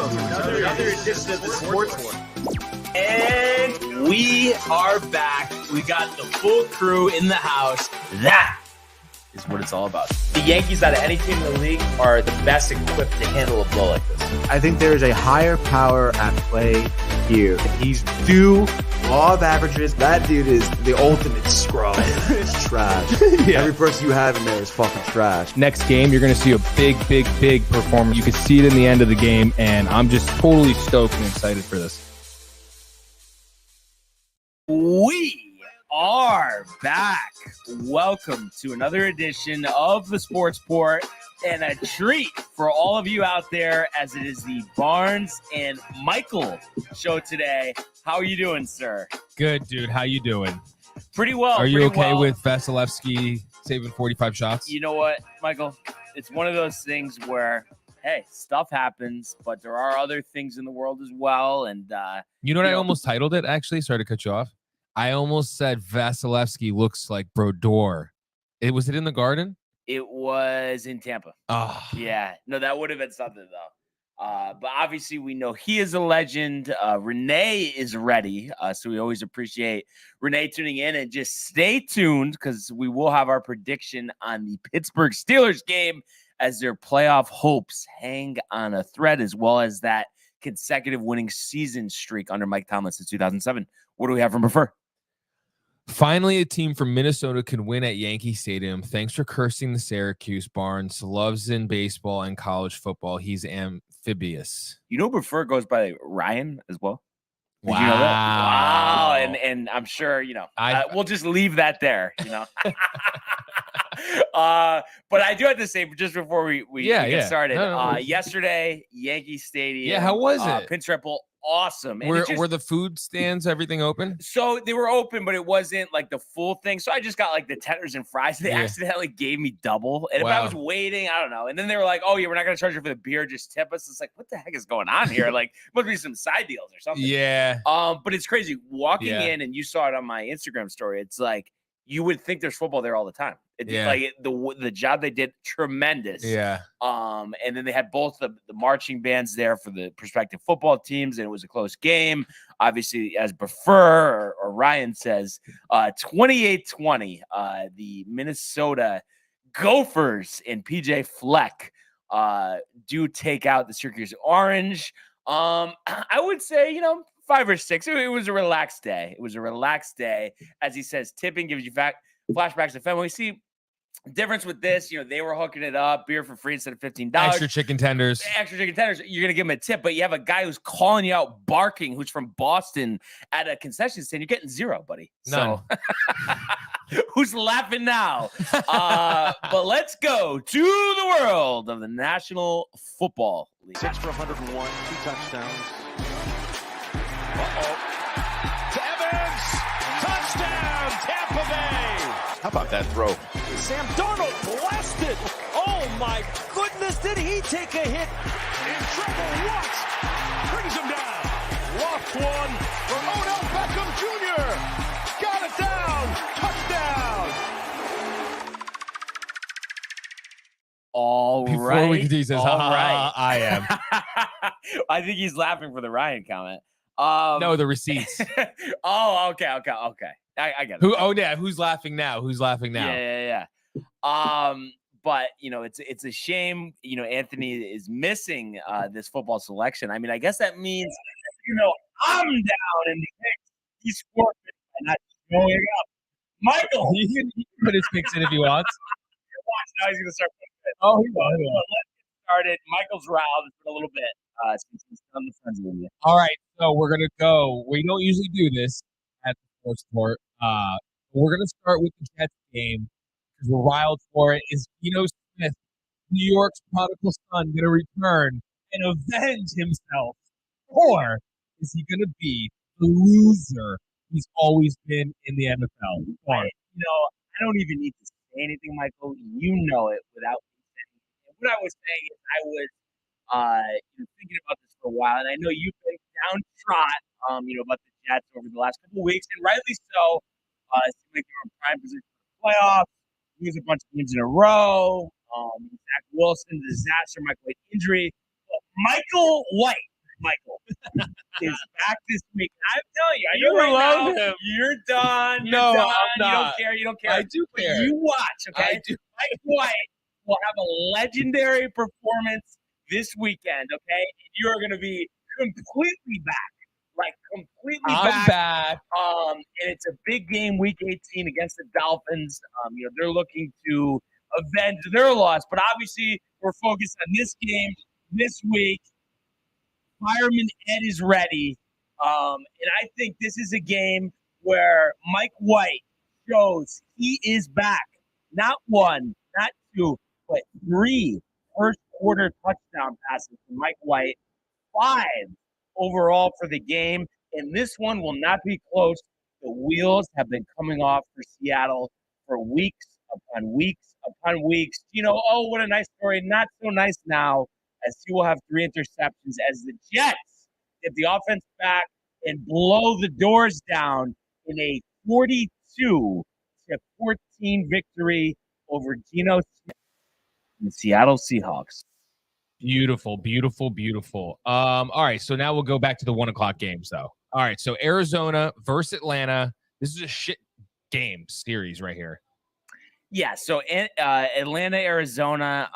Another edition of the Sports War. And we are back. We got the full crew in the house. That is what it's all about. The Yankees, out of any team in the league, are the best equipped to handle a blow like this. I think there is a higher power at play here. He's due law of averages. That dude is the ultimate scrub. It's trash. Yeah. Every person you have in there is fucking trash. Next game, you're going to see a big performance. You can see it in the end of the game, and I'm just totally stoked and excited for this. We are back. Welcome to another edition of the Sports Port, and a treat for all of you out there as it is the Barnes and Michael show today. How are you doing, sir? Good, dude. How you doing? Pretty well. Are you okay with Vasilevskiy saving 45 shots? You know what, Michael? It's one of those things where, hey, stuff happens, but there are other things in the world as well. And you know what I almost titled it, actually? Sorry to cut you off. I almost said Vasilevskiy looks like Brodeur. Was it in the Garden? It was in Tampa. Oh. Yeah. No, that would have been something, though. But obviously, we know he is a legend. Renee is ready. So we always appreciate Renee tuning in. And just stay tuned because we will have our prediction on the Pittsburgh Steelers game as their playoff hopes hang on a thread, as well as that consecutive winning season streak under Mike Tomlin since 2007. What do we have from Prefer? Finally, a team from Minnesota can win at Yankee Stadium. Thanks for cursing the Syracuse. Barnes loves in baseball and college football. He's amphibious. You know, Prefer goes by Ryan as well. Did Wow. you know that? Wow. And I'm sure, we'll just leave that there, But I do have to say, just before we get started, yesterday, Yankee Stadium. Yeah, how was it? Pinstripe Bowl, awesome. And were the food stands, everything open? So they were open, but it wasn't like the full thing. So I just got like the tenders and fries. They accidentally gave me double. And if I was waiting, I don't know. And then they were like, oh, yeah, we're not going to charge you for the beer. Just tip us. It's like, what the heck is going on here? Like, must be some side deals or something. Yeah. But it's crazy. Walking in, and you saw it on my Instagram story, it's like, you would think there's football there all the time. Like the job they did, tremendous. Yeah. And then they had both the marching bands there for the prospective football teams, and it was a close game. Obviously, as Prefer or Ryan says, 28-20, the Minnesota Gophers and PJ Fleck do take out the Syracuse Orange. I would say, 5 or 6. It was a relaxed day. As he says, tipping gives you flashbacks to family. We see difference with this. They were hooking it up, beer for free instead of $15. Extra chicken tenders. You're going to give him a tip, but you have a guy who's calling you out, barking, who's from Boston at a concession stand. You're getting zero, buddy. None. So who's laughing now? But let's go to the world of the National Football League. 6 for 101, 2 touchdowns. To Evans, touchdown, Tampa Bay. How about that throw? Sam Darnold blasted. Oh my goodness, did he take a hit? In trouble, Watts brings him down. Lost one from Odell Beckham Jr. Got it down, touchdown. All Before right. we continue, he says, All right. I am. I think he's laughing for the Ryan comment. No, the receipts. Oh, okay. I get it. Who's laughing now? Yeah. But it's a shame. Anthony is missing this football selection. I mean, I guess that means I'm down in the picks. He's forfeit and not showing up. Michael, he can put his picks in if he wants. Watch now. He's gonna start. Oh, he will. Let's get started. Michael's riled. It's been a little bit since he's done the friends with you. All right, so we're gonna go. We don't usually do this at the Sports Sport. We're gonna start with the Jets game because we're riled for it. Is Geno Smith, New York's prodigal son, gonna return and avenge himself, or is he gonna be the loser he's always been in the NFL? I don't even need to say anything, Michael. You know it without me saying it. What I was saying is I was thinking about this for a while, and I know you've been downtrodden, about the Jets over the last couple of weeks, and rightly so. It seems like they're in prime position for the playoffs. Lose a bunch of games in a row. Zach Wilson, disaster. Michael White injury. But Michael White, Michael, is back this week. I'm telling you, I You know right love now him. you're done. You're No, done. I'm not. You don't care. You don't care. I do But care. you watch, okay? I do. Mike White will have a legendary performance this weekend, okay? And you are going to be completely back. Like, completely I'm back. and it's a big game, Week 18 against the Dolphins. They're looking to avenge their loss, but obviously we're focused on this game this week. Fireman Ed is ready, and I think this is a game where Mike White shows he is back. Not one, not two, but 3 first-quarter touchdown passes from Mike White. 5 overall for the game, and this one will not be close. The wheels have been coming off for Seattle for weeks upon weeks upon weeks. Oh, what a nice story. Not so nice now, as he will have 3 interceptions as the Jets get the offense back and blow the doors down in a 42-14 victory over Geno Smith and the Seattle Seahawks. Beautiful, beautiful, beautiful. All right, so now we'll go back to the 1:00 games, though. All right, so Arizona versus Atlanta. This is a shit game series right here. Yeah, so Atlanta, Arizona,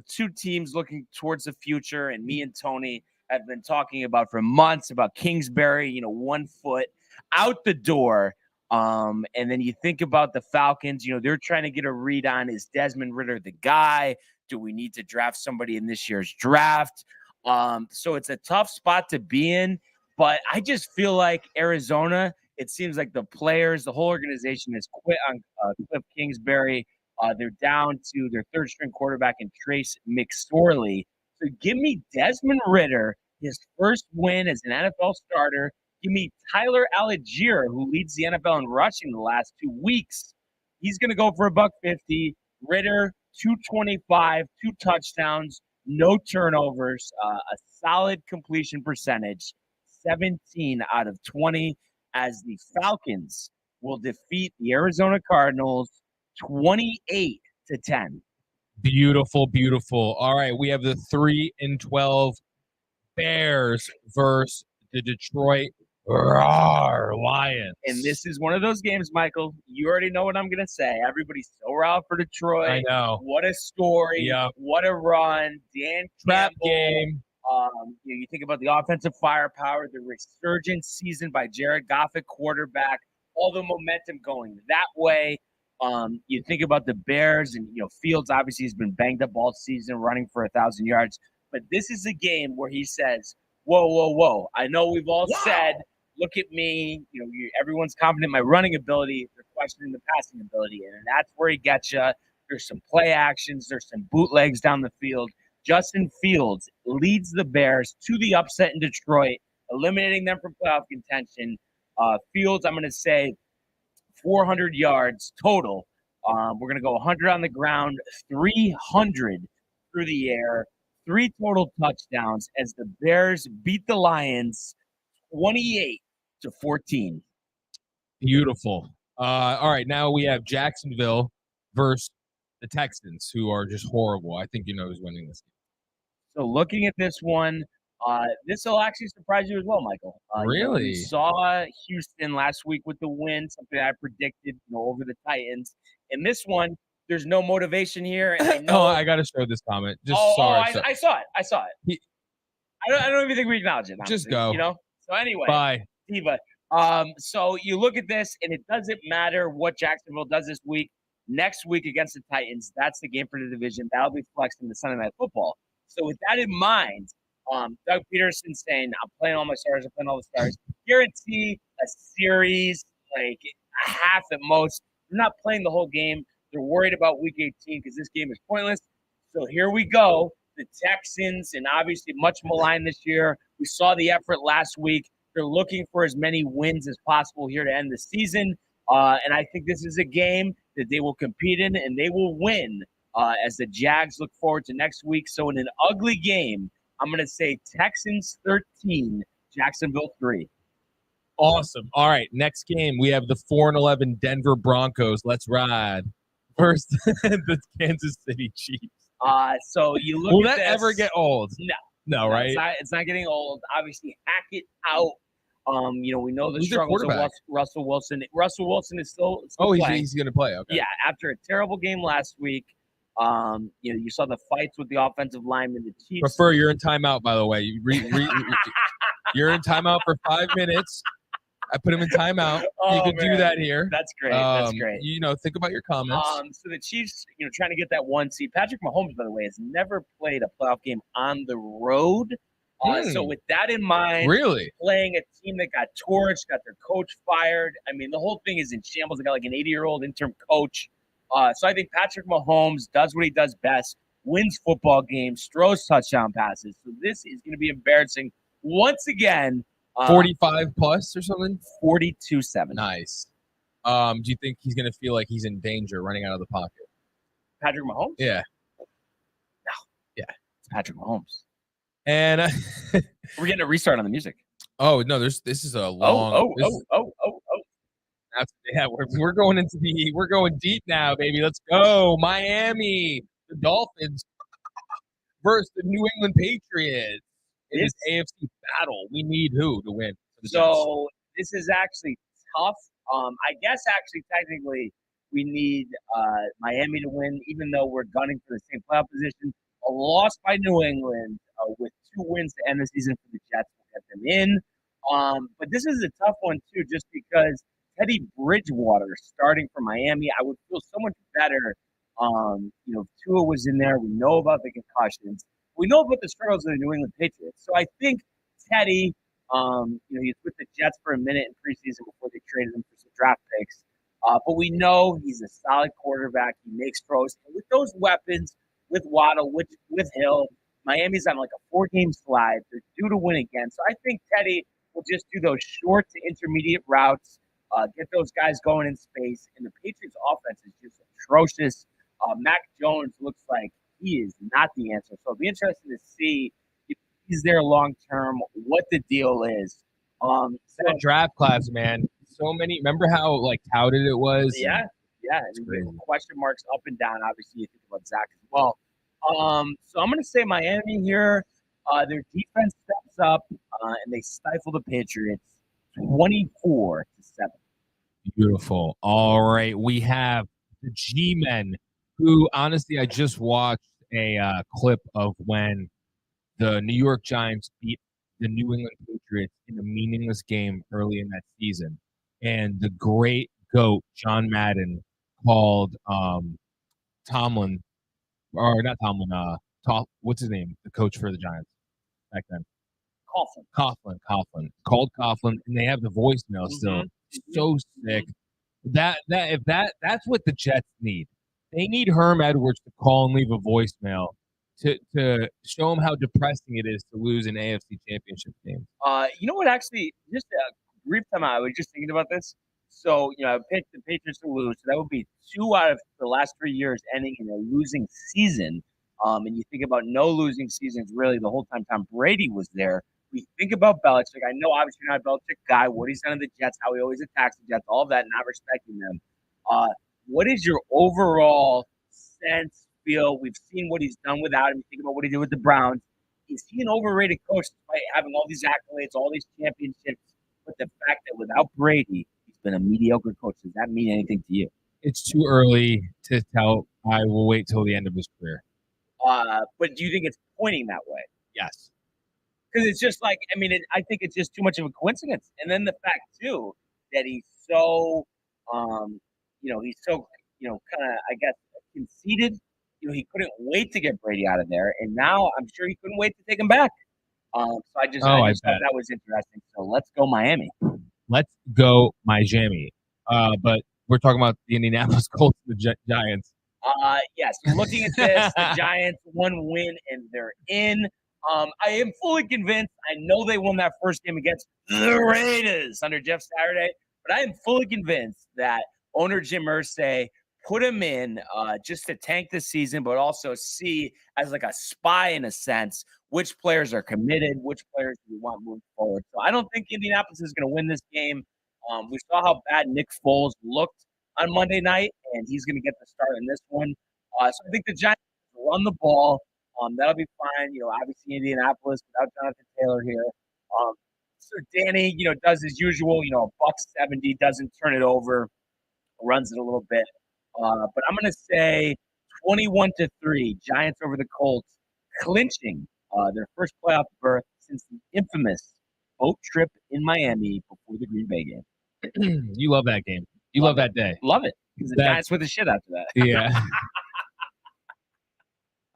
2 teams looking towards the future, and me and Tony have been talking about for months about Kingsbury, 1 foot out the door. And then you think about the Falcons, they're trying to get a read on, is Desmond Ridder the guy? Do we need to draft somebody in this year's draft? So it's a tough spot to be in, but I just feel like Arizona, it seems like the players, the whole organization has quit on Cliff Kingsbury. They're down to their 3rd-string quarterback in Trace McSorley. So give me Desmond Ridder, his first win as an NFL starter. Give me Tyler Algier, who leads the NFL in rushing the last 2 weeks. He's going to go for $150. Ridder, 225, 2 touchdowns, no turnovers, a solid completion percentage, 17 out of 20, as the Falcons will defeat the Arizona Cardinals 28-10. Beautiful, beautiful. All right, we have the 3-12 Bears versus the Detroit Lions. And this is one of those games, Michael. You already know what I'm going to say. Everybody's so riled for Detroit. I know. What a story. Yep. What a run. Dan Trap Campbell. game. You think about the offensive firepower, the resurgent season by Jared Goff at quarterback, all the momentum going that way. You think about the Bears, and Fields obviously has been banged up all season, running for 1,000 yards. But this is a game where he says, "Whoa, whoa, whoa! I know we've all said, look at me. Everyone's confident in my running ability. They're questioning the passing ability, and that's where he gets you. There's some play actions. There's some bootlegs down the field." Justin Fields leads the Bears to the upset in Detroit, eliminating them from playoff contention. Fields, I'm going to say 400 yards total. We're going to go 100 on the ground, 300 through the air, 3 total touchdowns as the Bears beat the Lions 28-14. Beautiful. All right, now we have Jacksonville versus the Texans, who are just horrible. I think you know who's winning this game. So looking at this one, this will actually surprise you as well, Michael. Really? We saw Houston last week with the win, something I predicted, over the Titans. In this one, there's no motivation here. And I know, I got to show this comment. Just I saw it. I don't even think we acknowledge it. Just honestly, go. So anyway, Bye. Diva. So you look at this, and it doesn't matter what Jacksonville does this week. Next week against the Titans, that's the game for the division. That'll be flexed in the Sunday Night Football. So with that in mind, Doug Peterson saying, "I'm playing all my stars. I'm playing all the stars." Guarantee a series, like a half at most. They're not playing the whole game. They're worried about Week 18 because this game is pointless. So here we go. The Texans, and obviously much maligned this year. We saw the effort last week. They're looking for as many wins as possible here to end the season. And I think this is a game that they will compete in, and they will win as the Jags look forward to next week. So in an ugly game, I'm going to say Texans 13, Jacksonville 3. Awesome. All right, next game, we have the 4-11 Denver Broncos. Let's ride. First, the Kansas City Chiefs. So you look Will at that this, ever get old? No. No, right? It's not getting old. Obviously, Hackett out. We know the Who's their struggles of quarterback? Russell Wilson. Russell Wilson is still Oh, playing. he's going to play. Okay. Yeah, after a terrible game last week. You saw the fights with the offensive linemen. The Chiefs. Prefer you're in timeout, by the way. You're in timeout for 5 minutes. I put him in timeout. You can do that here. That's great. That's great. Think about your comments. So the Chiefs, trying to get that 1 seed. Patrick Mahomes, by the way, has never played a playoff game on the road. So with that in mind, really playing a team that got torched, got their coach fired. I mean, the whole thing is in shambles. They got like an 80-year-old interim coach. So I think Patrick Mahomes does what he does best, wins football games, throws touchdown passes. So this is going to be embarrassing once again. 45 plus or something? 42-7. Nice. Do you think he's going to feel like he's in danger running out of the pocket? Patrick Mahomes? Yeah. No. Yeah. It's Patrick Mahomes. And we're getting a restart on the music. Oh, no, this is a long. We're going deep now, baby. Let's go. Miami, the Dolphins versus the New England Patriots in this AFC battle. We need who to win? So this is actually tough. I guess actually technically we need Miami to win, even though we're gunning for the same playoff position. A loss by New England with 2 wins to end the season for the Jets will get them in. But this is a tough one too, just because Teddy Bridgewater starting for Miami, I would feel so much better. Tua was in there. We know about the concussions. We know about the struggles of the New England Patriots. So I think Teddy, he's with the Jets for a minute in preseason before they traded him for some draft picks. But we know he's a solid quarterback. He makes throws. And with those weapons, with Waddle, with Hill, Miami's on like a 4-game slide. They're due to win again. So I think Teddy will just do those short to intermediate routes, get those guys going in space. And the Patriots' offense is just atrocious. Mac Jones looks like he is not the answer. So it'll be interesting to see if he's there long term, what the deal is. That draft class, man. So many. Remember how touted it was? Yeah. And question marks up and down. Obviously, you think about Zach as well. So I'm going to say Miami here. Their defense steps up and they stifle the Patriots 24-7. Beautiful. All right, we have the G-Men, who honestly I just watched a clip of when the New York Giants beat the New England Patriots in a meaningless game early in that season, and the great GOAT John Madden called Tomlin, or not Tomlin, what's his name? The coach for the Giants back then. Coughlin. Called Coughlin, and they have the voicemail still. So sick. That's what the Jets need. They need Herm Edwards to call and leave a voicemail to show them how depressing it is to lose an AFC Championship game. You know what? Actually, just a brief time I was just thinking about this. So, I picked the Patriots to lose. So that would be 2 out of the last 3 years ending in a losing season. And you think about no losing seasons really the whole time Tom Brady was there. We think about Belichick. I know obviously you're not a Belichick guy. What he's done to the Jets, how he always attacks the Jets, all of that, not respecting them. What is your overall sense, feel? We've seen what he's done without him. You think about what he did with the Browns. Is he an overrated coach despite having all these accolades, all these championships? But the fact that without Brady, he's been a mediocre coach, does that mean anything to you? It's too early to tell. I will wait till the end of his career. But do you think it's pointing that way? Yes. Because it's just I think it's just too much of a coincidence. And then the fact, too, that he's so, he's so, kind of, I guess, conceited. He couldn't wait to get Brady out of there. And now I'm sure he couldn't wait to take him back. So I just thought that was interesting. So let's go Miami. Let's go Miami. But we're talking about the Indianapolis Colts and the Giants. Yes. Looking at this, the Giants 1 win and they're in. I am fully convinced. I know they won that first game against the Raiders under Jeff Saturday, but I am fully convinced that owner Jim Irsay put him in just to tank the season, but also see as like a spy in a sense which players are committed, which players do we want moving forward. So I don't think Indianapolis is going to win this game. We saw how bad Nick Foles looked on Monday night, and he's going to get the start in this one. So I think the Giants run the ball. That'll be fine. Obviously Indianapolis without Jonathan Taylor here. So Danny, does his usual, $170, doesn't turn it over, runs it a little bit. But I'm going to say 21-3, Giants over the Colts, clinching their first playoff berth since the infamous boat trip in Miami before the Green Bay game. You love that game. You love that day. Love it. Because the Giants win the shit after that. Yeah.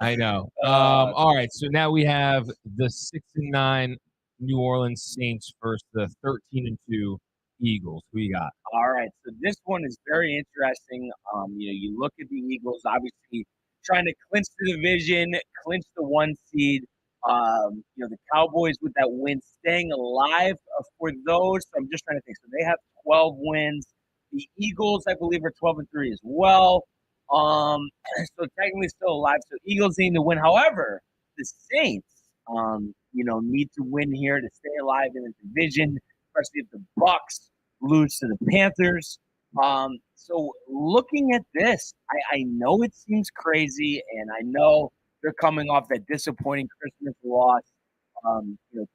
I know. All right. So now we have the 6-9 New Orleans Saints versus the 13-2 Eagles. Who you got? All right. So this one is very interesting. You look at the Eagles, obviously trying to clinch the division, clinch the 1 seed. The Cowboys with that win staying alive for those. So I'm just trying to think. So they have 12 wins. The Eagles, I believe, are 12-3 as well. So technically still alive. So Eagles need to win. However, the Saints, need to win here to stay alive in the division, especially if the Bucs lose to the Panthers. So looking at this, I know it seems crazy, and I know they're coming off that disappointing Christmas loss, to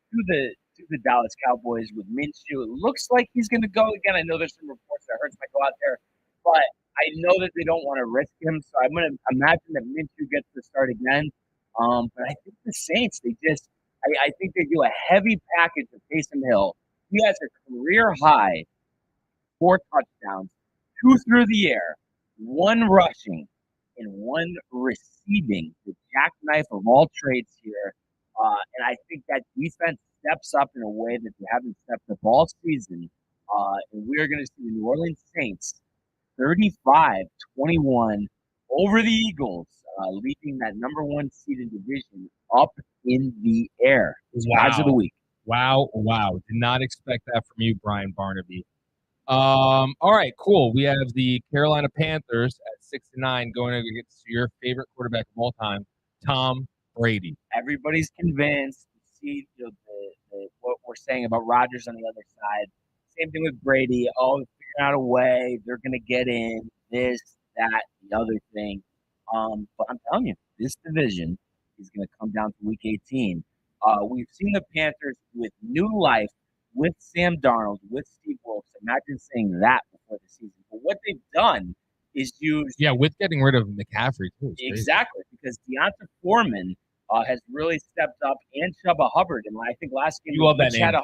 the Dallas Cowboys with Minshew. It looks like he's going to go again. I know there's some reports that Hurts might go out there, but I know that they don't want to risk him, so I'm going to imagine that Minshew gets to start again. But I think the Saints, I think they do a heavy package of Taysom Hill. He has a career high 4 touchdowns, 2 through the air, 1 rushing, and 1 receiving. The jackknife of all trades here. And I think that defense steps up in a way that they haven't stepped up all season. And we're going to see the New Orleans Saints 35-21 over the Eagles, leaving that number 1 seeded division up in the air. Guys of the week. Wow. Did not expect that from you, Brian Barnaby. All right, cool. We have the Carolina Panthers at 6-9 going against your favorite quarterback of all time, Tom Brady. Everybody's convinced. You see what we're saying about Rodgers on the other side. Same thing with Brady. Oh, figuring out a way. They're going to get in. This, that, the other thing. But I'm telling you, this division is going to come down to Week 18. We've seen the Panthers with new life, with Sam Darnold, with Steve Wilkes. Imagine saying that before the season. But what they've done is use... Yeah, with getting rid of McCaffrey, too. Exactly, because Deonta Foreman has really stepped up, and Chuba Hubbard. And I think last game... You love that name. Had a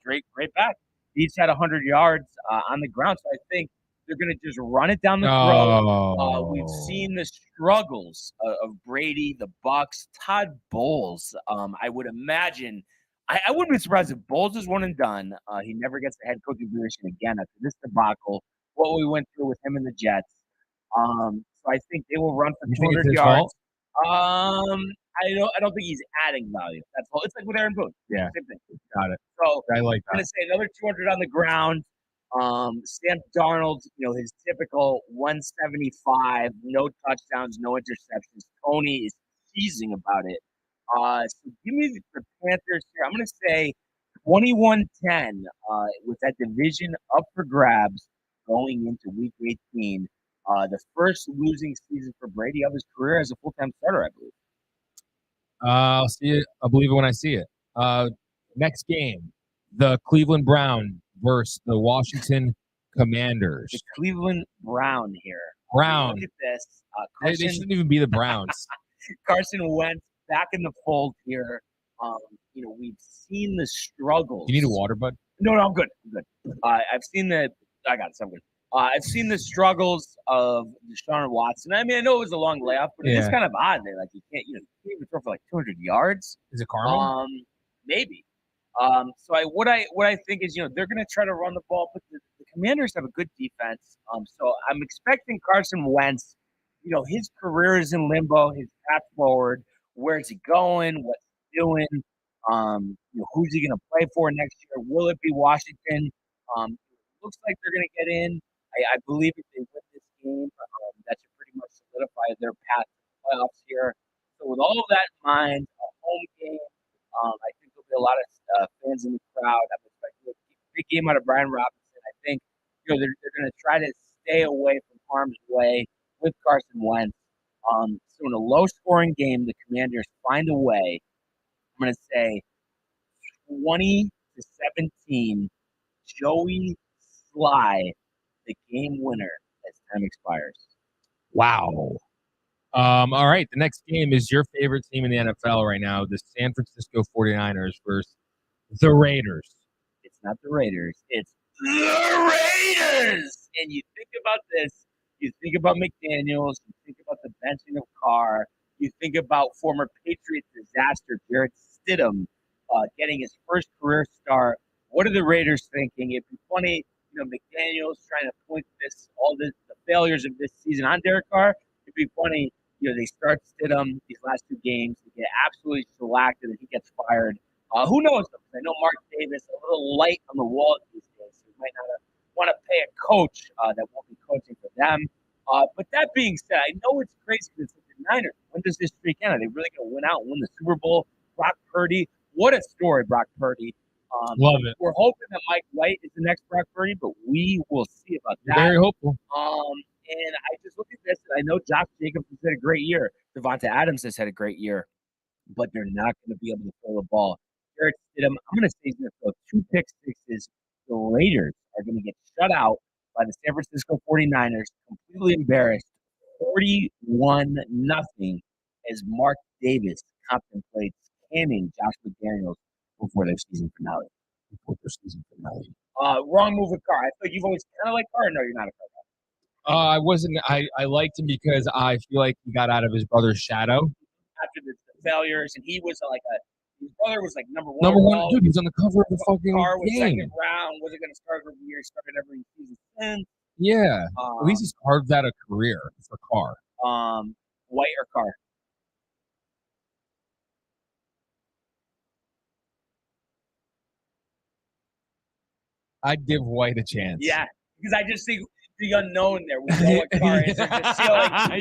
great back. He each had 100 yards on the ground. So I think they're going to just run it down the throat. We've seen the struggles of Brady, the Bucs, Todd Bowles. I would imagine... I wouldn't be surprised if Bowles is one and done. He never gets the head coaching position again after this debacle, what we went through with him and the Jets. So I think they will run for 200 yards. I don't think he's adding value. That's all. It's like with Aaron Boone. Yeah. Same thing. Got it. So I like that. I'm going to say another 200 on the ground. Sam Darnold, his typical 175, no touchdowns, no interceptions. Tony is teasing about it. So give me the Panthers here. I'm going to say 21-10 with that division up for grabs going into Week 18. The first losing season for Brady of his career as a full-time starter, I believe. I'll see it. I'll believe it when I see it. Next game, the Cleveland Browns versus the Washington Commanders. The Cleveland Brown here. Brown. Look at this. They shouldn't even be the Browns. Carson Wentz back in the fold here. We've seen the struggles. You need a water, bud? No, I'm good. I've seen the. I got it. I'm good. I've seen the struggles of Deshaun Watson. I mean, I know it was a long layoff, but it's kind of odd that you can't even throw for like 200 yards. Is it karma? Maybe. So what I think is they're going to try to run the ball, but the Commanders have a good defense. So I'm expecting Carson Wentz. His career is in limbo. His path forward. Where's he going? What's he doing? Who's he going to play for next year? Will it be Washington? Looks like they're going to get in. I believe if they win this game, that should pretty much solidify their path to the playoffs here. So with all of that in mind, a home game, I think there'll be a lot of fans in the crowd. I'm expecting a big game out of Brian Robinson. I think they're going to try to stay away from harm's way with Carson Wentz. So in a low-scoring game, the Commanders find a way. I'm going to say 20-17. Joey Sly, the game winner as time expires. Wow. All right. The next game is your favorite team in the NFL right now, the San Francisco 49ers versus the Raiders. It's not the Raiders. It's the Raiders. And you think about this. You think about McDaniels. You think about the benching of Carr. You think about former Patriots disaster Jarrett Stidham getting his first career start. What are the Raiders thinking? It'd be funny, McDaniels trying to point the failures of this season on Derek Carr. It'd be funny, they start Stidham these last two games. They get absolutely shellacked and he gets fired. Who knows? I know Mark Davis a little light on the wall these days. So he might not want to pay a coach that won't be coaching for them. But that being said, I know it's crazy because the Niners. When does this streak end? Are they really going to win out and win the Super Bowl? Brock Purdy. What a story, Brock Purdy. Love it. We're hoping that Mike White is the next Brock Purdy, but we will see about that. Very hopeful. And I just look at this, and I know Josh Jacobs has had a great year. Devonta Adams has had a great year, but they're not going to be able to throw the ball. Jarrett Stidham, I'm going to say he's going to throw 2 pick sixes. The Raiders are going to get shut out by the San Francisco 49ers, completely embarrassed, 41-0, as Mark Davis contemplates camming Josh McDaniels before their season finale. Wrong move with Carr. I feel like you've always kind of liked Carr. No, you're not a Carr guy. I wasn't. I liked him because I feel like he got out of his brother's shadow after the failures, and he was his brother was like number one. Number one, dude. He's on the cover of the fucking Carr was game. Second round. Wasn't going to start every year. He started every season since. Yeah. At least he's carved out a career for Carr. White or Carr? I'd give White a chance. Yeah, because I just think the unknown there. We know what Carr is.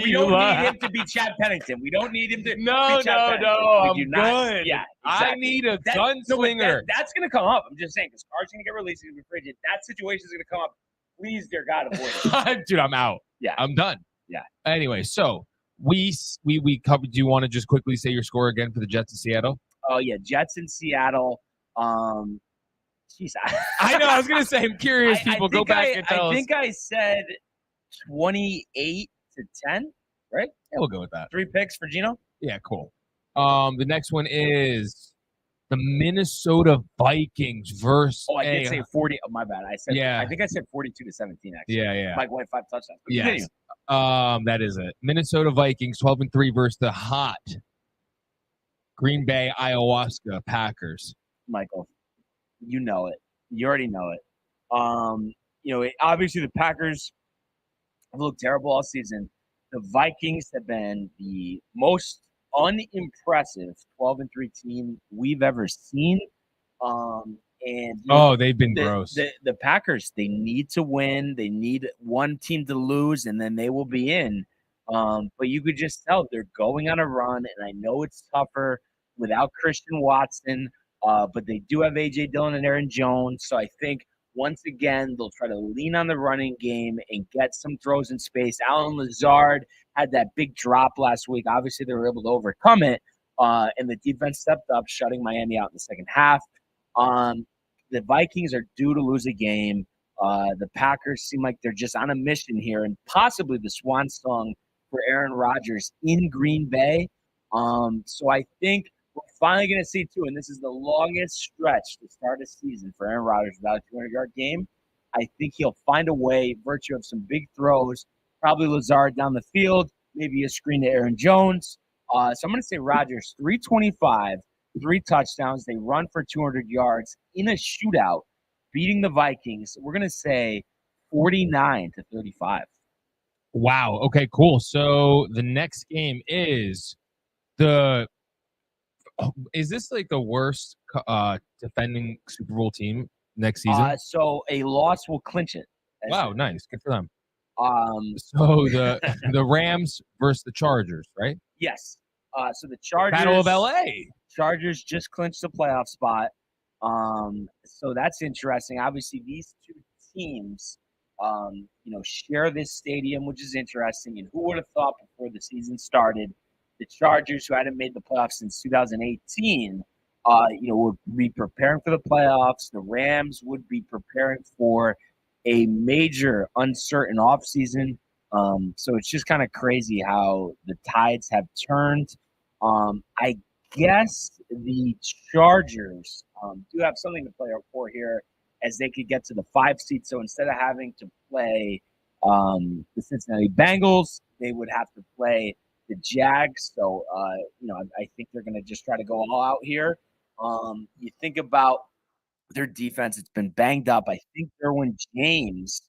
We don't need him to be Chad Pennington. We don't need him to. No. I'm good. Yeah, exactly. I need a gunslinger. That's going to come up. I'm just saying because Carr's going to get released. He's going to be frigid. That situation is going to come up. Please, dear God, avoid it. Dude, I'm out. Yeah, I'm done. Yeah. Anyway, so we covered. Do you want to just quickly say your score again for the Jets in Seattle? Oh yeah, Jets in Seattle. Jeez, I know. I was gonna say. I'm curious. People go back and tell us. I think I said 28-10, right? Yeah, we'll go with that. 3 picks for Gino. Yeah, cool. The next one is the Minnesota Vikings versus. Oh, I did say 40. Oh, my bad. I said. Yeah. I think I said 42-17. Actually. Yeah. Mike White 5 touchdowns. Yes. That is it. Minnesota Vikings 12-3 versus the hot Green Bay Ayahuasca Packers. Michael, you know it. You already know it. Obviously the Packers have looked terrible all season. The Vikings have been the most unimpressive 12-3 team we've ever seen. They've been gross. The Packers, they need to win. They need one team to lose, and then they will be in. But you could just tell they're going on a run, and I know it's tougher without Christian Watson. But they do have A.J. Dillon and Aaron Jones. So I think, once again, they'll try to lean on the running game and get some throws in space. Allen Lazard had that big drop last week. Obviously, they were able to overcome it. And the defense stepped up, shutting Miami out in the second half. The Vikings are due to lose a game. The Packers seem like they're just on a mission here, and possibly the swan song for Aaron Rodgers in Green Bay. So I think we're finally going to see, too, and this is the longest stretch to start a season for Aaron Rodgers without a 200-yard game. I think he'll find a way, virtue of some big throws, probably Lazard down the field, maybe a screen to Aaron Jones. So I'm going to say Rodgers, 325, 3 touchdowns. They run for 200 yards in a shootout, beating the Vikings. We're going to say 49-35. Wow. Okay, cool. So the next game is is this like the worst defending Super Bowl team next season? So a loss will clinch it. Wow, nice. Good for them. So the Rams versus the Chargers, right? Yes. So the Chargers. Battle of LA. Chargers just clinched the playoff spot. So that's interesting. Obviously, these two teams share this stadium, which is interesting. And who would have thought before the season started, the Chargers, who hadn't made the playoffs since 2018, would be preparing for the playoffs. The Rams would be preparing for a major uncertain offseason. So it's just kind of crazy how the tides have turned. I guess the Chargers do have something to play for here, as they could get to the 5 seed. So instead of having to play the Cincinnati Bengals, they would have to play the Jags. So, I think they're going to just try to go all out here. You think about their defense, it's been banged up. I think Derwin James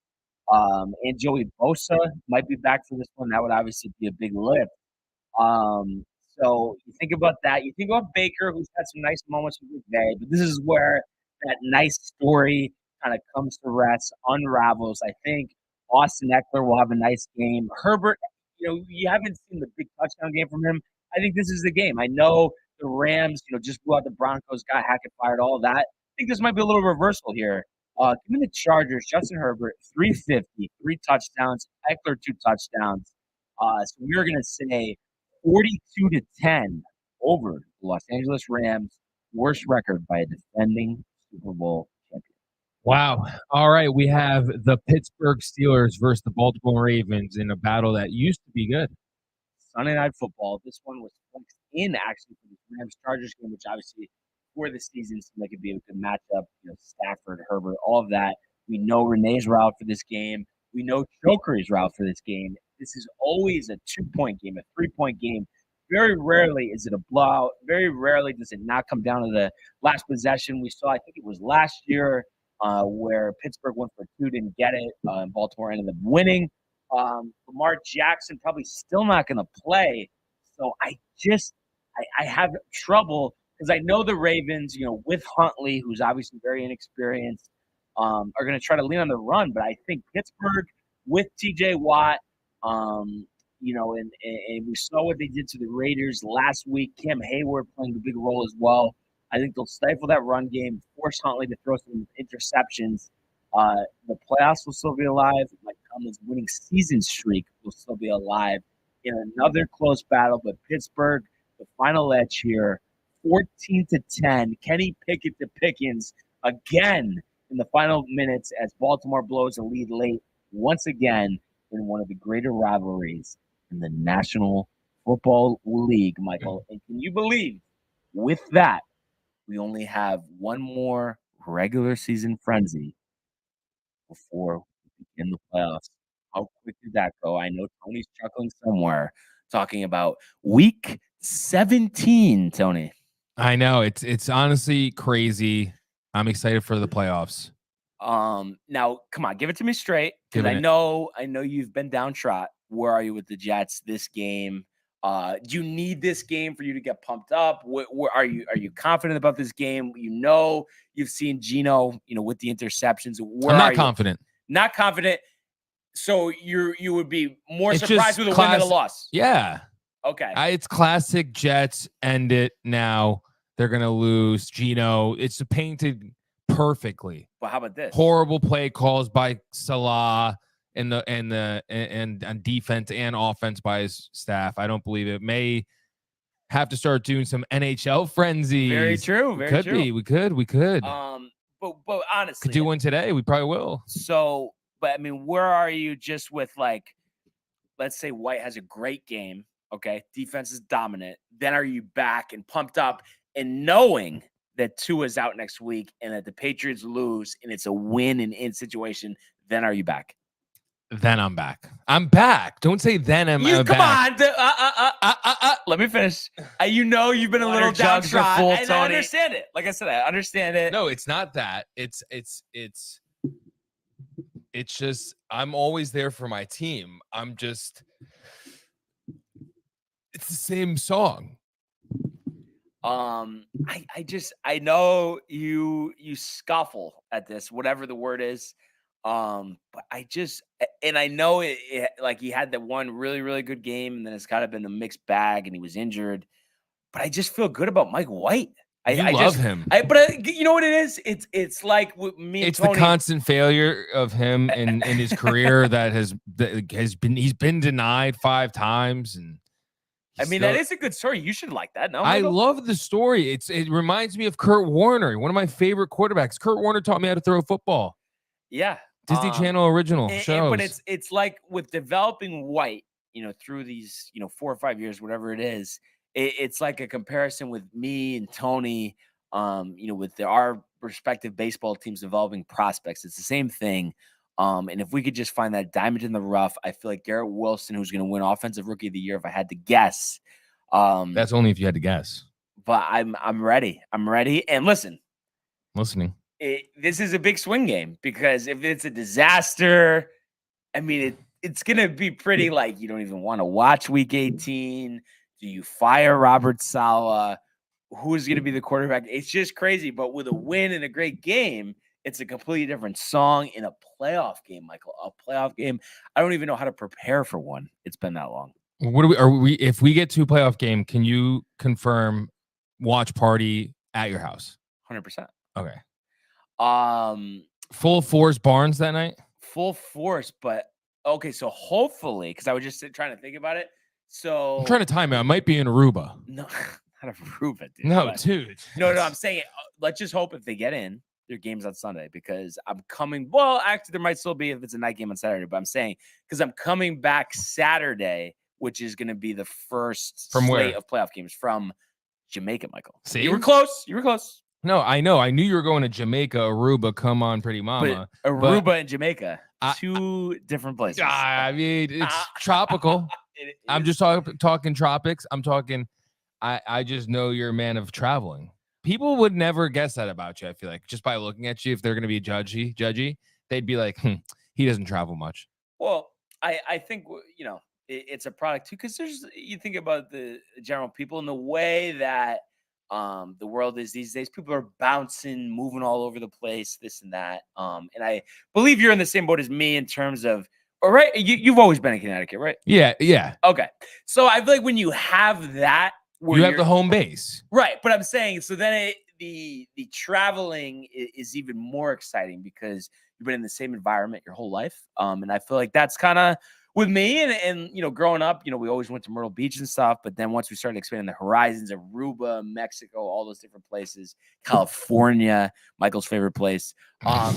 and Joey Bosa might be back for this one. That would obviously be a big lift. Um, so you think about that. You think about Baker, who's had some nice moments with McVay, but this is where that nice story kind of comes to rest, unravels. I think Austin Eckler will have a nice game. Herbert, you haven't seen the big touchdown game from him. I think this is the game. I know the Rams, just blew out the Broncos, got Hackett fired, all of that. I think this might be a little reversal here. Give me the Chargers. Justin Herbert, 350, 3 touchdowns. Eckler, 2 touchdowns. So we're going to say 42-10 over the Los Angeles Rams, worst record by a defending Super Bowl champion. Wow. All right. We have the Pittsburgh Steelers versus the Baltimore Ravens in a battle that used to be good. Sunday Night Football. This one was flexed in actually for the Rams-Chargers game, which obviously for the season seemed like it'd be a good matchup. Stafford, Herbert, all of that. We know Renee's route for this game. We know Chokery's route for this game. This is always a 2-point game, a 3-point game. Very rarely is it a blowout. Very rarely does it not come down to the last possession. We saw, I think it was last year, where Pittsburgh went for 2, didn't get it, and Baltimore ended up winning. Lamar Jackson probably still not going to play. So I have trouble because I know the Ravens, with Huntley, who's obviously very inexperienced, are going to try to lean on the run. But I think Pittsburgh with TJ Watt, and we saw what they did to the Raiders last week. Cam Hayward playing a big role as well. I think they'll stifle that run game, force Huntley to throw some interceptions. The playoffs will still be alive. Mike Tomlin's winning season streak will still be alive in another close battle. But Pittsburgh, the final edge here, 14-10. Kenny Pickett to Pickens again in the final minutes as Baltimore blows a lead late once again in one of the greater rivalries in the National Football League, Michael. And can you believe with that, we only have one more regular season frenzy before we begin the playoffs. How quick did that go? I know Tony's chuckling somewhere talking about week 17, Tony. I know. It's honestly crazy. I'm excited for the playoffs. Now, come on, give it to me straight. Because I know you've been downtrodden. Where are you with the Jets this game? Do you need this game for you to get pumped up? Where are you confident about this game? You've seen Geno, with the interceptions. I'm not confident. Not confident. So you would be more surprised with a win than a loss. Yeah. Okay. It's classic Jets. End it now. They're gonna lose. Geno. It's painted perfectly. But how about this? Horrible play calls by Salah and on defense and offense by his staff. I don't believe it. May have to start doing some NHL frenzies. Very true. Very true. We could. But honestly, could do one today. We probably will. So, but I mean, where are you just with let's say White has a great game. Okay, defense is dominant. Then are you back and pumped up and knowing that Tua is out next week and that the Patriots lose and it's a win and in situation? Then are you back? Then I'm back. I'm back. Don't say then I'm back. Come on. Let me finish. You've been a little downtrodden. And I understand it. Like I said, I understand it. No, it's not that. It's just I'm always there for my team. It's the same song. I know you scoffle at this, whatever the word is. But I know it like he had that one really, really good game, and then it's kind of been a mixed bag, and he was injured. But I just feel good about Mike White. I love him. But you know what it is? It's like with me and It's Tony. the constant failure of him in his career he's been denied 5 times, and I mean, that is a good story. You should like that. No, I Michael? love the story. It reminds me of Kurt Warner, one of my favorite quarterbacks. Kurt Warner taught me how to throw a football. Yeah, Disney Channel original shows. But it's like with developing White, through these 4 or 5 years, whatever it is. It's like a comparison with me and Tony. With our respective baseball teams developing prospects, it's the same thing. And if we could just find that diamond in the rough, I feel like Garrett Wilson, who's going to win Offensive Rookie of the Year, if I had to guess. That's only if you had to guess. But I'm ready. I'm ready. And listen, listening. This is a big swing game, because if it's a disaster, I mean, it's going to be pretty like you don't even want to watch Week 18. Do you fire Robert Saleh? Who's going to be the quarterback? It's just crazy. But with a win and a great game, it's a completely different song in a playoff game, Michael. A playoff game. I don't even know how to prepare for one. It's been that long. If we get to a playoff game, can you confirm watch party at your house? 100%. Okay. Full force Barnes that night? Full force, but okay, so hopefully, because I was just trying to think about it. So I'm trying to time it. I might be in Aruba. No, not Aruba, dude. No, dude. No, I'm saying let's just hope if they get in, their game's on Sunday, because I'm coming. Well, actually, there might still be if it's a night game on Saturday, but I'm saying because I'm coming back Saturday, which is going to be the first slate of playoff games from Jamaica, Michael. See? You were close. No, I know. I knew you were going to Jamaica, Aruba. Come on, pretty mama. But Aruba and Jamaica, two different places. I mean, it's tropical. I'm just talking tropics. I'm talking. I just know you're a man of traveling. People would never guess that about you. I feel like just by looking at you, if they're going to be judgy, they'd be like, he doesn't travel much. Well, I think it's a product too, because you think about the general people and the way that the world is these days. People are bouncing, moving all over the place, this and that. And I believe you're in the same boat as me in terms of, all right, you've always been in Connecticut, right? Yeah. Okay. So I feel like when you have that, you have the home base. Right. But I'm saying, so then the traveling is even more exciting because you've been in the same environment your whole life. And I feel like that's kind of with me and growing up, we always went to Myrtle Beach and stuff. But then once we started expanding the horizons, Aruba, Mexico, all those different places, California, Michael's favorite place. All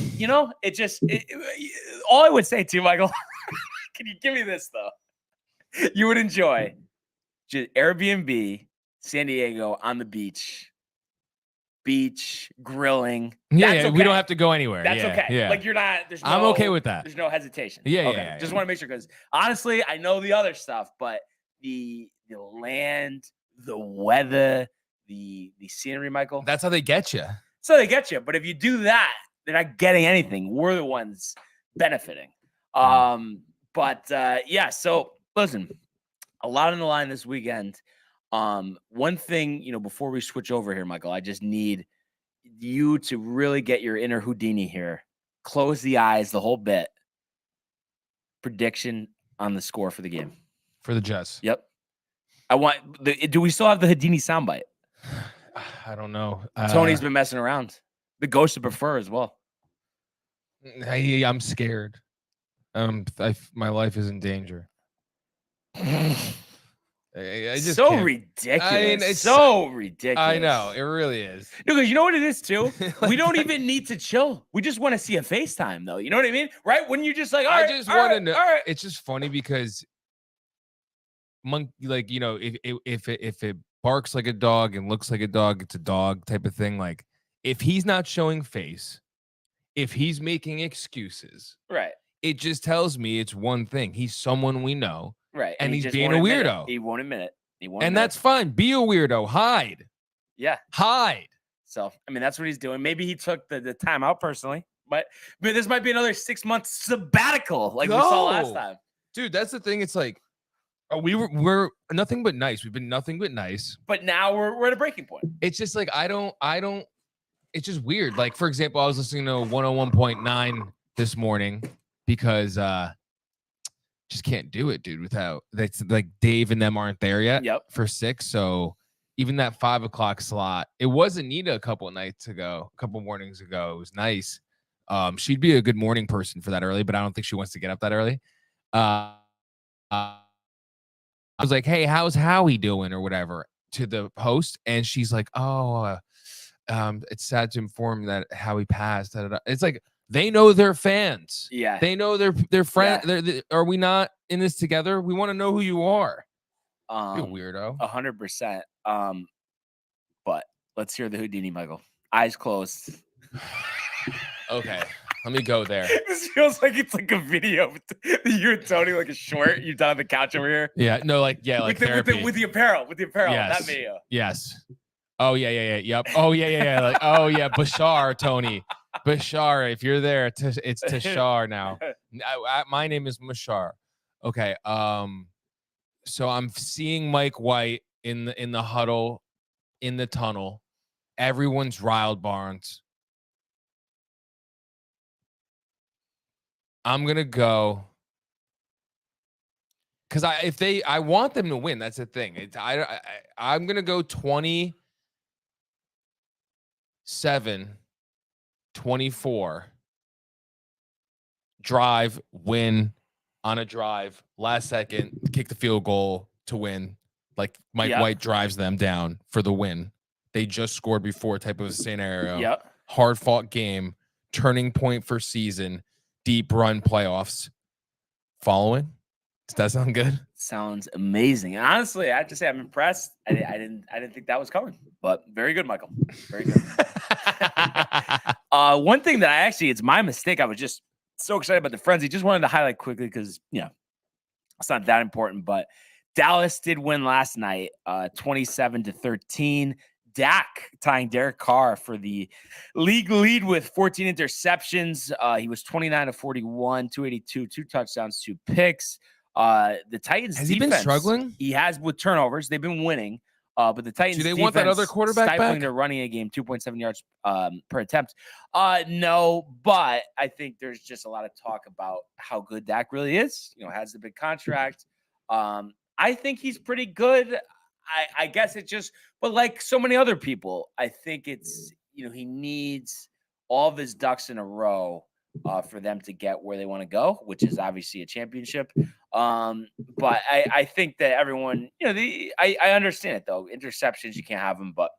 I would say to you, Michael, can you give me this though? You would enjoy just Airbnb, San Diego on the beach grilling. Yeah, okay. We don't have to go anywhere. That's okay. Yeah. Like you're not. I'm okay with that. There's no hesitation. Yeah, okay. Yeah. Just want to make sure, because honestly, I know the other stuff, but the land, the weather, the scenery, Michael. That's how they get you. So they get you. But if you do that, they're not getting anything. We're the ones benefiting. Yeah. So listen, a lot on the line this weekend. One thing, before we switch over here, Michael, I just need you to really get your inner Houdini here. Close the eyes, the whole bit. Prediction on the score for the game. For the Jets. Yep. Do we still have the Houdini soundbite? I don't know. Tony's been messing around. The ghost of prefer as well. I'm scared. My life is in danger. Ridiculous. I mean, it's so ridiculous. I know. It really is. No, because you know what it is, too? We don't even need to chill. We just want to see a FaceTime, though. You know what I mean? Right? When you just like, I just want to know. Right. It's just funny because, if it barks like a dog and looks like a dog, it's a dog type of thing. Like, if he's not showing face, if he's making excuses, right? It just tells me it's one thing. He's someone we know. Right. And he's being a weirdo. He won't admit it. And that's fine. Be a weirdo. Hide. Yeah. Hide. So, I mean, that's what he's doing. Maybe he took the time out personally, but this might be another 6-month sabbatical like we saw last time. Dude, that's the thing. It's like, we're nothing but nice. We've been nothing but nice. But now we're at a breaking point. It's just like, I don't, it's just weird. Like, for example, I was listening to 101.9 this morning because, just can't do it, dude, without that's like Dave and them aren't there yet. Yep. For 6. So even that 5 o'clock slot. It was Anita a couple mornings ago. It was nice. She'd be a good morning person for that early, but I don't think she wants to get up that early. I was like, hey, how's Howie doing or whatever to the host. And she's like, it's sad to inform that Howie passed. Da, da, da. It's like, they know their fans. Yeah. They know their friend. Yeah. Are we not in this together? We want to know who you are. You weirdo. 100%. But let's hear the Houdini, Michael. Eyes closed. Okay. Let me go there. This feels like it's like a video. You and Tony, like a short. You done on the couch over here. Yeah. No, like therapy. With the apparel. Yes. That video. Yes. Oh yeah. Yep. Oh yeah. Like, oh yeah. Bashar, Tony. Bashar, if you're there, it's Tashar now. My name is Mashar. Okay. So I'm seeing Mike White in the huddle, in the tunnel. Everyone's riled, Barnes. I'm gonna go because I want them to win. That's the thing. I'm gonna go 27-24. Drive, win on a drive, last second, kick the field goal to win. Like Mike White drives them down for the win. They just scored before, type of a scenario. Yep. Hard fought game, turning point for season. Deep run playoffs. Following? Does that sound good? Sounds amazing. And honestly, I have to say I'm impressed. I didn't think that was coming, but very good, Michael. Very good. One thing that it's my mistake. I was just so excited about the frenzy. Just wanted to highlight quickly because it's not that important. But Dallas did win last night, 27-13. Dak tying Derek Carr for the league lead with 14 interceptions. He was 29-41, 282, 2 touchdowns, 2 picks. The Titans has he been struggling? He has with turnovers. They've been winning. But the Titans, do they want that other quarterback stifling back? their running a game, 2.7 yards per attempt. No, but I think there's just a lot of talk about how good Dak really is. Has the big contract. I think he's pretty good. I guess it just, but like so many other people, I think it's, he needs all of his ducks in a row for them to get where they want to go, which is obviously a championship. But I think that everyone, I understand it though. Interceptions, you can't have them, but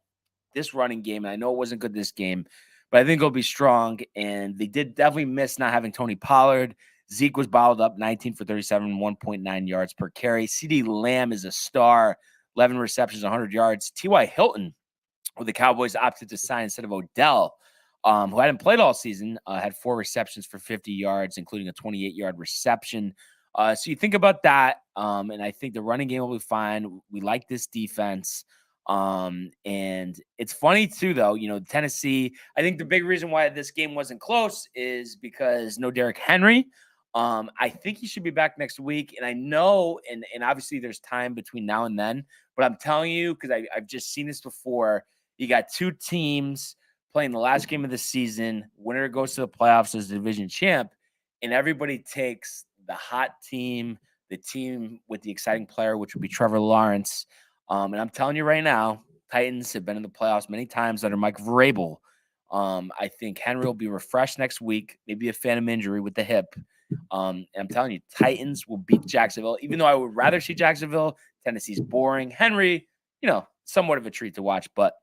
this running game, and I know it wasn't good this game, but I think it'll be strong. And they did definitely miss not having Tony Pollard. Zeke was bottled up 19 for 37, 1.9 yards per carry. CD Lamb is a star. 11 receptions, 100 yards. T.Y. Hilton, who the Cowboys opted to sign instead of Odell, who hadn't played all season, had 4 receptions for 50 yards, including a 28-yard reception. So you think about that, and I think the running game will be fine. We like this defense. And it's funny, too, though, Tennessee, I think the big reason why this game wasn't close is because no Derrick Henry. I think he should be back next week. And I know, and obviously there's time between now and then, but I'm telling you, because I've just seen this before, you got 2 teams playing the last game of the season. Winner goes to the playoffs as the division champ, and everybody takes the hot team, the team with the exciting player, which would be Trevor Lawrence. And I'm telling you right now, Titans have been in the playoffs many times under Mike Vrabel. I think Henry will be refreshed next week, maybe a phantom injury with the hip. And I'm telling you, Titans will beat Jacksonville, even though I would rather see Jacksonville. Tennessee's boring. Henry, somewhat of a treat to watch, but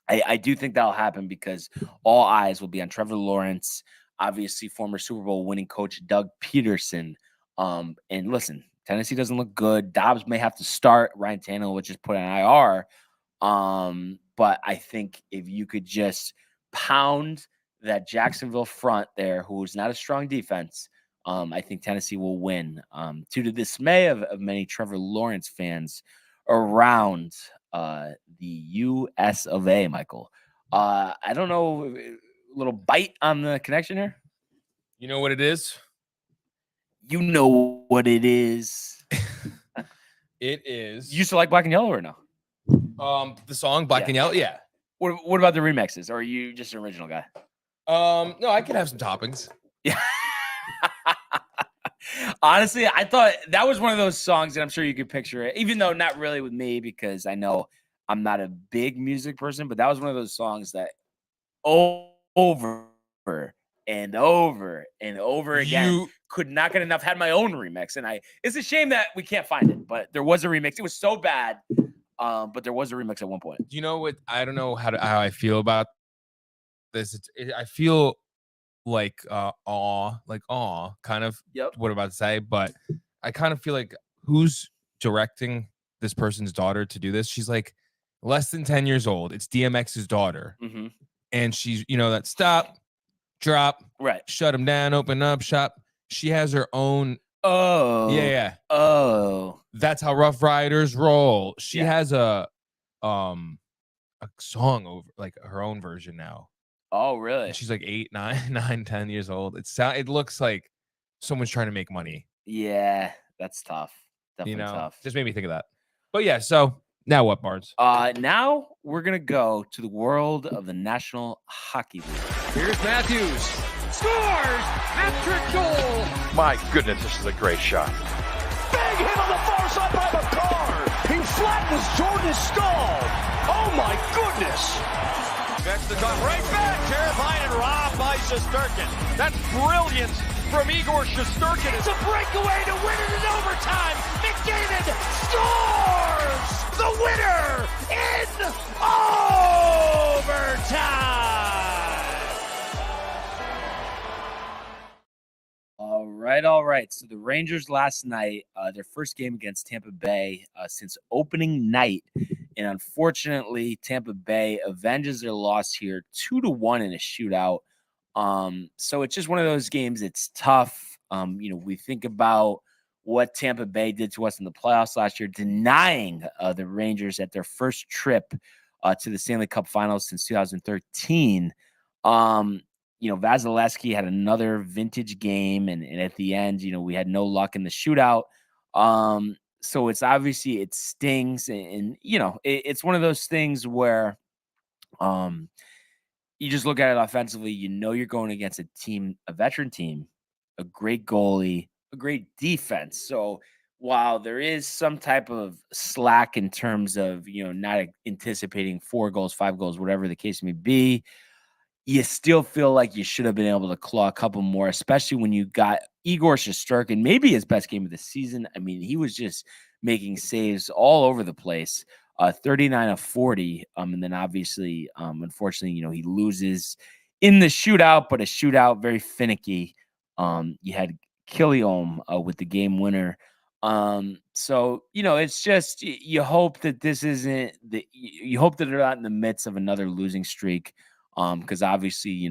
I do think that'll happen because all eyes will be on Trevor Lawrence, obviously former Super Bowl winning coach Doug Peterson. And listen, Tennessee doesn't look good. Dobbs may have to start. Ryan Tannehill would just put an IR. But I think if you could just pound that Jacksonville front there, who's not a strong defense, I think Tennessee will win, to the dismay of many Trevor Lawrence fans around the U.S. of A., Michael. I don't know, a little bite on the connection here? You know what it is? You know what it is. It is. You used to like Black and Yellow or no? The song Black and Yellow? Yeah. What about the remixes? Or are you just an original guy? No, I can have some toppings. Yeah. Honestly, I thought that was one of those songs that I'm sure you could picture it, even though not really with me, because I know I'm not a big music person, but that was one of those songs that over and over and over again could not get enough. Had my own remix, and it's a shame that we can't find it, but there was a remix. It was so bad, but there was a remix at one point. Do you know what? I don't know how I feel about this. I feel like awe, kind of what I'm about to say, but I kind of feel like who's directing this person's daughter to do this? She's like less than 10 years old. It's DMX's daughter, and she's that stop, drop, right, shut him down, open up shop. She has her own. Yeah. That's how Rough Riders roll. She has a song over like her own version now. Oh, really? And she's like 8, 9, 10 years old. It looks like someone's trying to make money. Yeah, that's tough. Definitely tough. Just made me think of that. But yeah, so now what, Barnes? Now we're gonna go to the world of the National Hockey League. Here's Matthews. Scores! Hat-trick goal! My goodness, this is a great shot. Big hit on the far side by McCarr. He flattens Jordan's skull. Oh my goodness! Next to come right back. Terrifying and robbed by Shesterkin. That's brilliance from Igor Shesterkin. It's a breakaway to win it in overtime. McDavid scores the winner in overtime. All right. So the Rangers last night, their first game against Tampa Bay since opening night. And unfortunately, Tampa Bay avenges their loss here 2-1 in a shootout. So it's just one of those games. It's tough. We think about what Tampa Bay did to us in the playoffs last year, denying the Rangers at their first trip to the Stanley Cup Finals since 2013. Vasilevskiy had another vintage game, and at the end, we had no luck in the shootout. So it's obviously it stings, and it's one of those things where you just look at it offensively. You're going against a veteran team, a great goalie, a great defense. So while there is some type of slack in terms of not anticipating 4 goals, 5 goals, whatever the case may be, you still feel like you should have been able to claw a couple more, especially when you got Igor Shesterkin, maybe his best game of the season. I mean, he was just making saves all over the place, 39 of 40. And then obviously, unfortunately, he loses in the shootout, but a shootout very finicky. You had Killium with the game winner. So, it's just, you hope that this isn't you hope that they're not in the midst of another losing streak. Because obviously,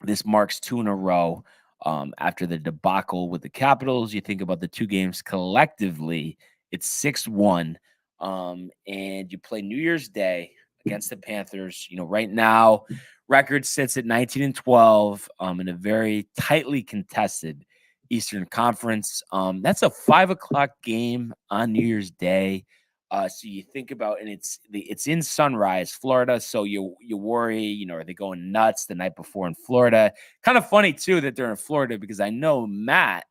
this marks 2 in a row. After the debacle with the Capitals, you think about the 2 games collectively, it's 6-1. And you play New Year's Day against the Panthers. Right now, record sits at 19-12 in a very tightly contested Eastern Conference. That's a 5:00 game on New Year's Day. So you think about, and it's in Sunrise, Florida. So you worry, are they going nuts the night before in Florida? Kind of funny too that they're in Florida, because I know Matt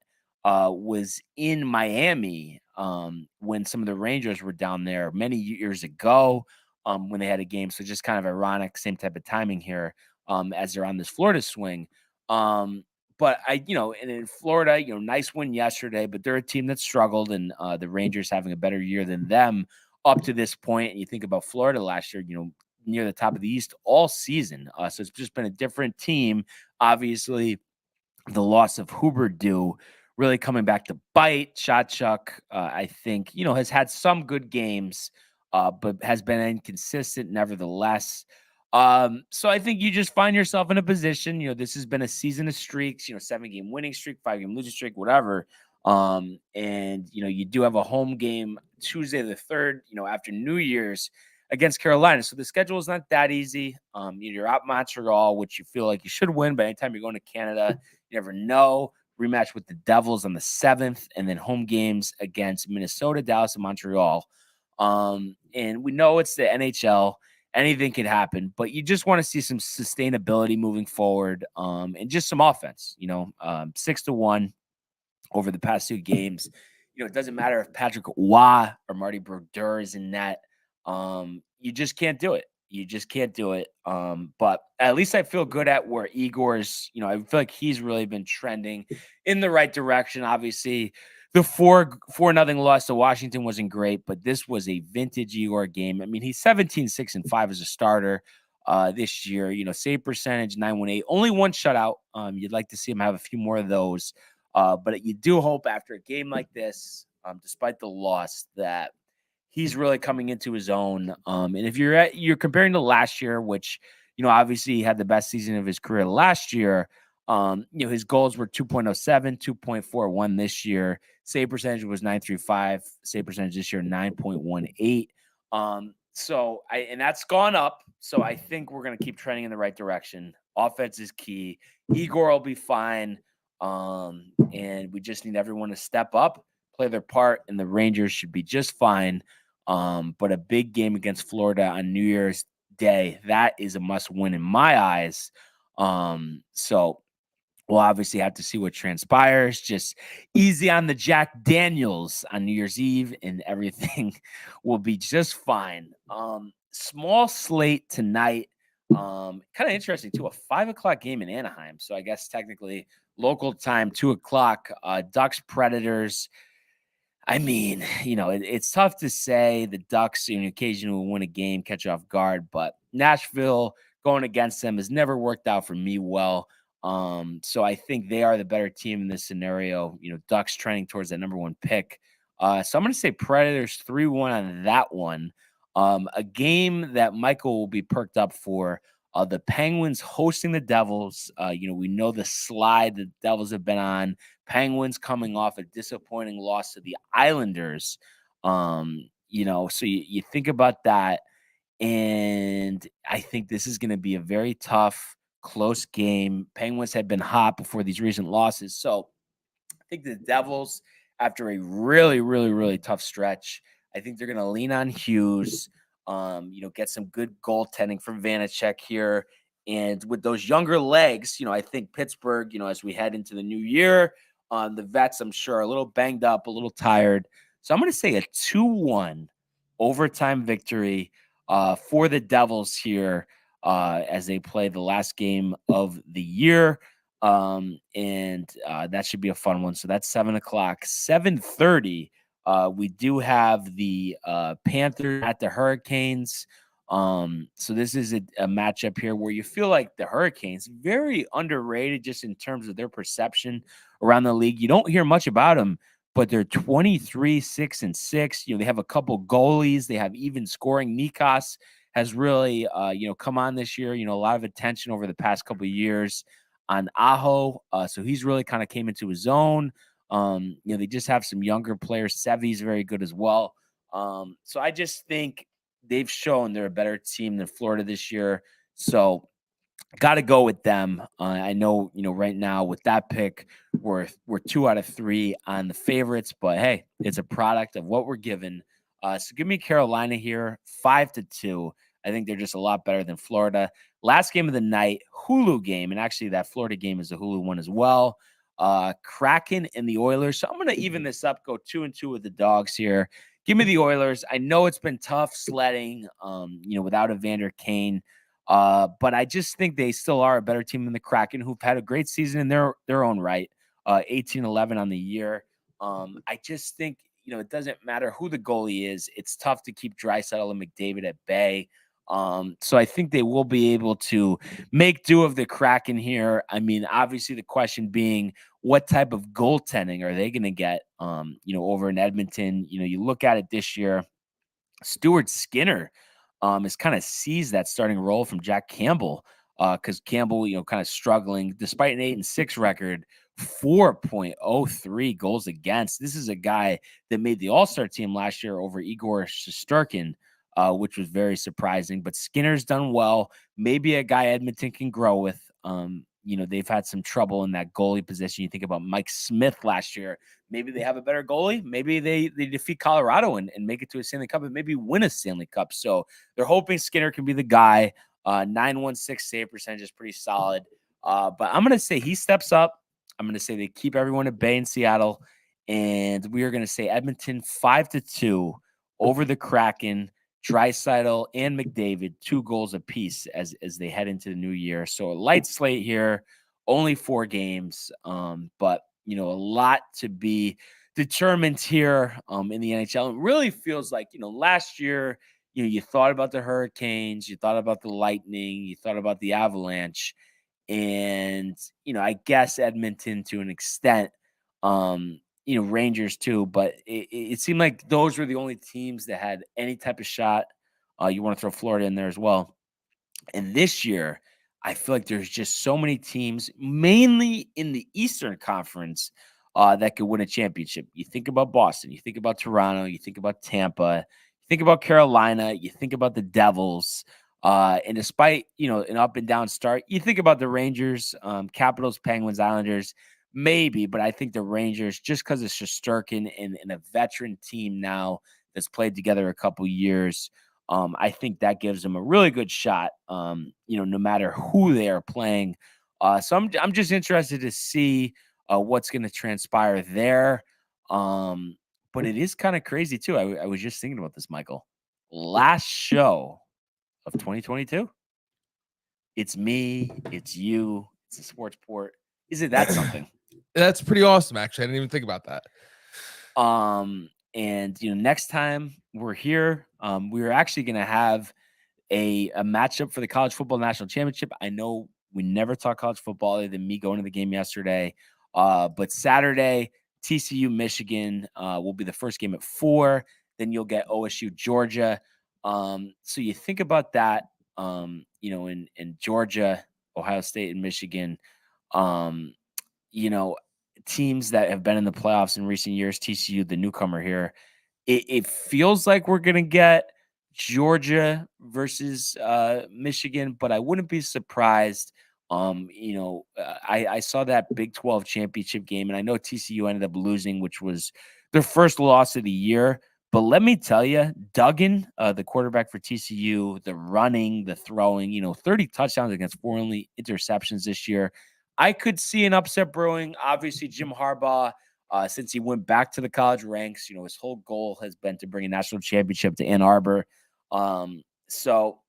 was in Miami when some of the Rangers were down there many years ago when they had a game. So just kind of ironic, same type of timing here as they're on this Florida swing. But and in Florida, nice win yesterday, but they're a team that struggled, and the Rangers having a better year than them up to this point. And you think about Florida last year, near the top of the East all season. So it's just been a different team. Obviously, the loss of Huberdeau really coming back to bite. Shotchuk, I think, has had some good games, but has been inconsistent nevertheless. So I think you just find yourself in a position, this has been a season of streaks, 7-game winning streak, 5-game losing streak, whatever. And you do have a home game Tuesday the 3rd, after New Year's against Carolina. So the schedule is not that easy. You're at Montreal, which you feel like you should win, but anytime you're going to Canada, you never know. Rematch with the Devils on the 7th, and then home games against Minnesota, Dallas, and Montreal. And we know it's the NHL. Anything can happen, but you just want to see some sustainability moving forward, and just some offense. 6-1 over the past 2 games. It doesn't matter if Patrick Waugh or Marty Brodeur is in net. You just can't do it. You just can't do it. But at least I feel good at where Igor's, I feel like he's really been trending in the right direction. Obviously, the 4-0 loss to Washington wasn't great, but this was a vintage Igor game. I mean, he's 17-6-5 as a starter this year. Save percentage 918, only one shutout. You'd like to see him have a few more of those. But you do hope after a game like this, despite the loss, that he's really coming into his own. And if you're comparing to last year, which, obviously he had the best season of his career last year. His goals were 2.07, 2.41 this year. Save percentage was 935. Save percentage this year, 9.18. And that's gone up. So I think we're going to keep trending in the right direction. Offense is key. Igor will be fine. And we just need everyone to step up, play their part, and the Rangers should be just fine. But a big game against Florida on New Year's Day, that is a must win in my eyes. So we'll obviously have to see what transpires. Just easy on the Jack Daniels on New Year's Eve, and everything will be just fine. Small slate tonight. Kind of interesting too. A 5:00 game in Anaheim. So I guess technically local time, 2:00. Ducks Predators. I mean, it's tough to say. The Ducks, occasionally will win a game, catch you off guard, but Nashville going against them has never worked out for me well. So I think they are the better team in this scenario. Ducks trending towards that number one pick. So I'm going to say Predators 3-1 on that one. A game that Michael will be perked up for. The Penguins hosting the Devils. We know the slide the Devils have been on. Penguins coming off a disappointing loss to the Islanders. So you think about that, and I think this is going to be a very tough, close game. Penguins had been hot before these recent losses. So I think the Devils, after a really, really, really tough stretch, I think they're going to lean on Hughes, get some good goaltending from Vanacek here. And with those younger legs, I think Pittsburgh, as we head into the new year, the vets, I'm sure, are a little banged up, a little tired. So I'm going to say a 2-1 overtime victory for the Devils here as they play the last game of the year. And that should be a fun one. So that's 7:00. 7:30. We do have the Panthers at the Hurricanes. So this is a matchup here where you feel like the Hurricanes very underrated just in terms of their perception around the league. You don't hear much about them, but they're 23-6-6. They have a couple goalies. They have even scoring. KNICKS has really, come on this year. A lot of attention over the past couple of years on Aho. So he's really kind of came into his own. They just have some younger players. Sevy's very good as well. So I just think they've shown they're a better team than Florida this year. So got to go with them. I know, right now with that pick, we're 2 out of 3 on the favorites, but hey, it's a product of what we're given. So give me Carolina here, 5-2. I think they're just a lot better than Florida. Last game of the night, Hulu game, and actually that Florida game is a Hulu one as well. Kraken and the Oilers. So I'm going to even this up, go 2-2 with the Dogs here. Give me the Oilers. I know it's been tough sledding, without Evander Kane. But I just think they still are a better team than the Kraken, who've had a great season in their own right. 18-11 on the year. I just think, it doesn't matter who the goalie is. It's tough to keep Draisaitl and McDavid at bay. So I think they will be able to make do of the Kraken here. I mean, obviously the question being, what type of goaltending are they going to get, over in Edmonton? You look at it this year, Stuart Skinner has kind of seized that starting role from Jack Campbell, because Campbell, kind of struggling despite an 8-6 record, 4.03 goals against. This is a guy that made the All-Star team last year over Igor Shesterkin, which was very surprising. But Skinner's done well. Maybe a guy Edmonton can grow with. They've had some trouble in that goalie position. You think about Mike Smith last year. Maybe they have a better goalie. Maybe they defeat Colorado and make it to a Stanley Cup and maybe win a Stanley Cup. So they're hoping Skinner can be the guy. 916 save percentage is pretty solid. But I'm going to say he steps up. I'm going to say they keep everyone at bay in Seattle. And we are going to say Edmonton 5-2 over the Kraken. Draisaitl and McDavid, 2 goals apiece as they head into the new year. So a light slate here, only 4 games, but a lot to be determined here in the NHL. It really feels like last year, you thought about the Hurricanes, you thought about the Lightning, you thought about the Avalanche, and I guess Edmonton to an extent. Rangers too, but it seemed like those were the only teams that had any type of shot. You want to throw Florida in there as well. And this year, I feel like there's just so many teams, mainly in the Eastern Conference, that could win a championship. You think about Boston, you think about Toronto, you think about Tampa, you think about Carolina, you think about the Devils. And despite, an up and down start, you think about the Rangers, Capitals, Penguins, Islanders. Maybe, but I think the Rangers, just because it's Shesterkin and a veteran team now that's played together a couple years, I think that gives them a really good shot, no matter who they are playing. So I'm just interested to see what's going to transpire there. But it is kind of crazy, too. I was just thinking about this, Michael. Last show of 2022. It's me, it's you, it's a sports port. Isn't that something? That's pretty awesome, actually. I didn't even think about that. And next time we're here, we're actually going to have a matchup for the college football national championship. I know we never talk college football other than me going to the game yesterday. But Saturday, TCU Michigan will be the first game at 4. Then you'll get OSU Georgia. So you think about that, in Georgia, Ohio State, and Michigan. Teams that have been in the playoffs in recent years, TCU, the newcomer here, it feels like we're going to get Georgia versus Michigan, but I wouldn't be surprised. I saw that Big 12 championship game, and I know TCU ended up losing, which was their first loss of the year. But let me tell you, Duggan, the quarterback for TCU, the running, the throwing, 30 touchdowns against 4 only interceptions this year. I could see an upset brewing. Obviously, Jim Harbaugh, since he went back to the college ranks, his whole goal has been to bring a national championship to Ann Arbor. So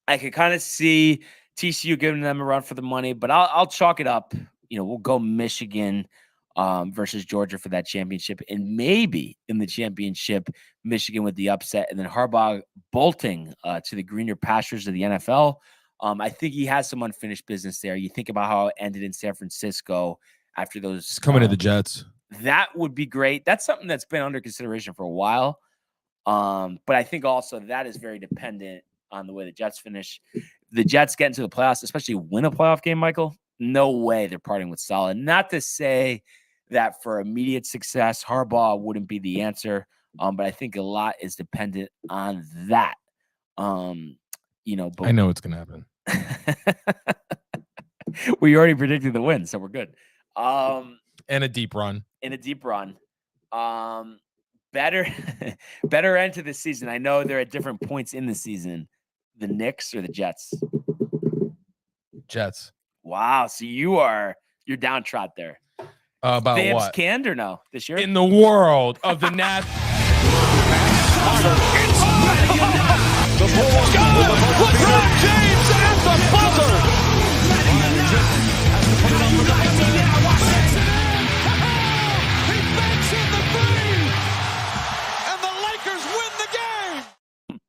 I could kind of see TCU giving them a run for the money, but I'll chalk it up. We'll go Michigan versus Georgia for that championship, and maybe in the championship, Michigan with the upset, and then Harbaugh bolting to the greener pastures of the NFL. I think he has some unfinished business there. You think about how it ended in San Francisco after those. It's coming to the Jets. That would be great. That's something that's been under consideration for a while. But I think also that is very dependent on the way the Jets finish. The Jets get into the playoffs, especially win a playoff game, Michael. No way they're parting with solid. Not to say that for immediate success, Harbaugh wouldn't be the answer. But I think a lot is dependent on that. But I know what's going to happen. We already predicted the win, so we're good. And a deep run. Better end to the season. I know they're at different points in the season. The Knicks or the Jets? Jets. Wow. So you're downtrod there. About Vamps what? Canned or no this year? In the world of the Nats. The Bulls go! LeBron James at the buzzer! He banks in the three! And the Lakers win the game!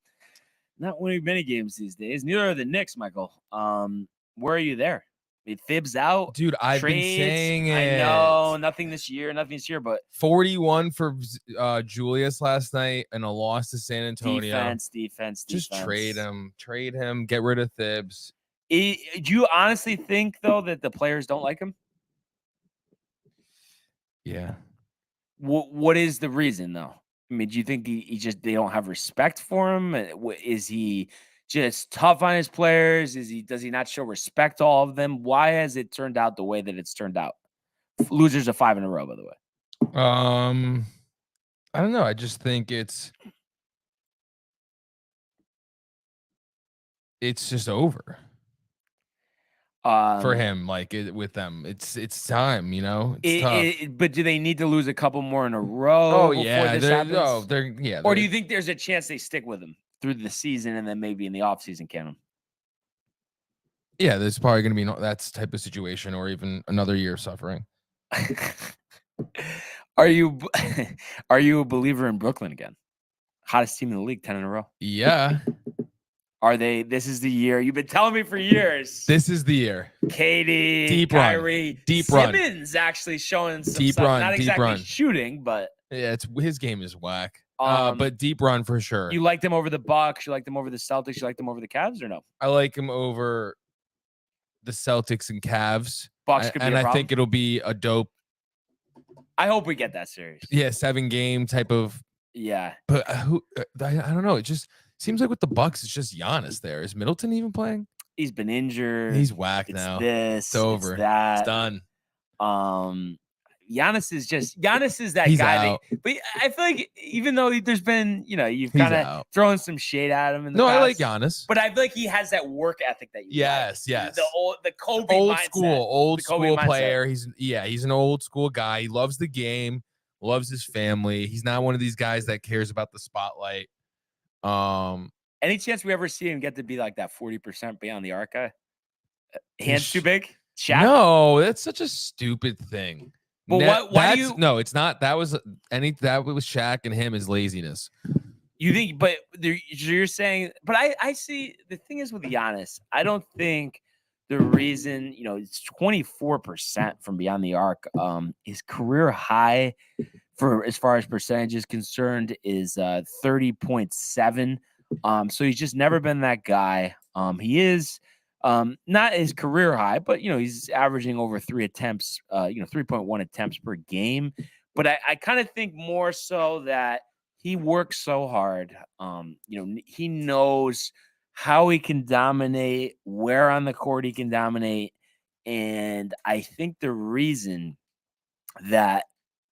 Not winning many games these days. Neither are the Knicks, Michael. Where are you there? Thibs out. Dude, I've trades. been saying it. I know. Nothing this year, but 41 for Julius last night and a loss to San Antonio. Defense. Just trade him. Get rid of Thibs. Do you honestly think, though, that the players don't like him? Yeah. What is the reason, though? I mean, do you think they don't have respect for him? Is he just tough on his players? Does he not show respect to all of them? Why has it turned out the way that it's turned out? Losers of 5 in a row, by the way. I don't know. I just think it's just over for him. Like with them, it's time. It's tough. But do they need to lose a couple more in a row? Oh yeah, this happens? they're Or do you think there's a chance they stick with him? through the season and then maybe in the offseason, can him. Yeah, there's probably going to be that type of situation or even another year of suffering. Are you a believer in Brooklyn again? Hottest team in the league, 10 in a row. Yeah. Are they? This is the year. You've been telling me for years. This is the year. Katie, Deep Kyrie, run. Deep run. Simmons actually showing some Deep stuff. run. Not Deep exactly run. shooting, but yeah, his game is whack. But deep run for sure. You liked him over the Bucks. You liked him over the Celtics. You liked him over the Cavs, or no? I like him over the Celtics and Cavs. Bucks could be a problem. I think it'll be a dope. I hope we get that series. Yeah, 7-game type of. Yeah, but I don't know. It just seems like with the Bucks, it's just Giannis there. Is Middleton even playing? He's been injured. He's whack now. It's over. It's that. It's done. Giannis is that He's guy. Out. But I feel like even though there's been, you've kind of thrown some shade at him in the past. I like Giannis. But I feel like he has that work ethic that you Yes. The Kobe old mindset. Old school mindset. player. He's an old school guy. He loves the game, loves his family. He's not one of these guys that cares about the spotlight. Any chance we ever see him get to be like that 40% beyond the arc guy? Hands too big? Shaq? No, that's such a stupid thing. But why do you? No, it's not. That was Shaq and him is laziness. You think? But you're saying. But I see. The thing is with Giannis, I don't think the reason it's 24% from beyond the arc. His career high for as far as percentage is concerned is 30.7. So he's just never been that guy. He is. Not his career high, but he's averaging over 3 attempts, 3.1 attempts per game. But I kind of think more so that he works so hard. He knows how he can dominate, where on the court he can dominate. And I think the reason that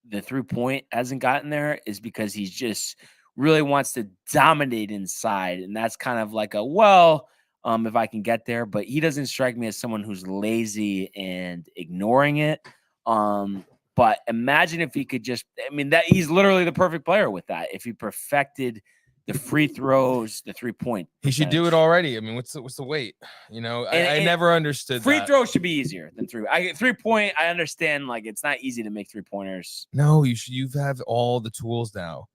the 3-point hasn't gotten there is because he's just really wants to dominate inside. And that's kind of like if I can get there, but he doesn't strike me as someone who's lazy and ignoring it. But imagine if he could that he's literally the perfect player with that. If he perfected the free throws, the 3-point, he should do it already. I mean, what's the wait? I never understood. Free throws should be easier than 3-point. I understand, like it's not easy to make 3-pointers. No, you have all the tools now.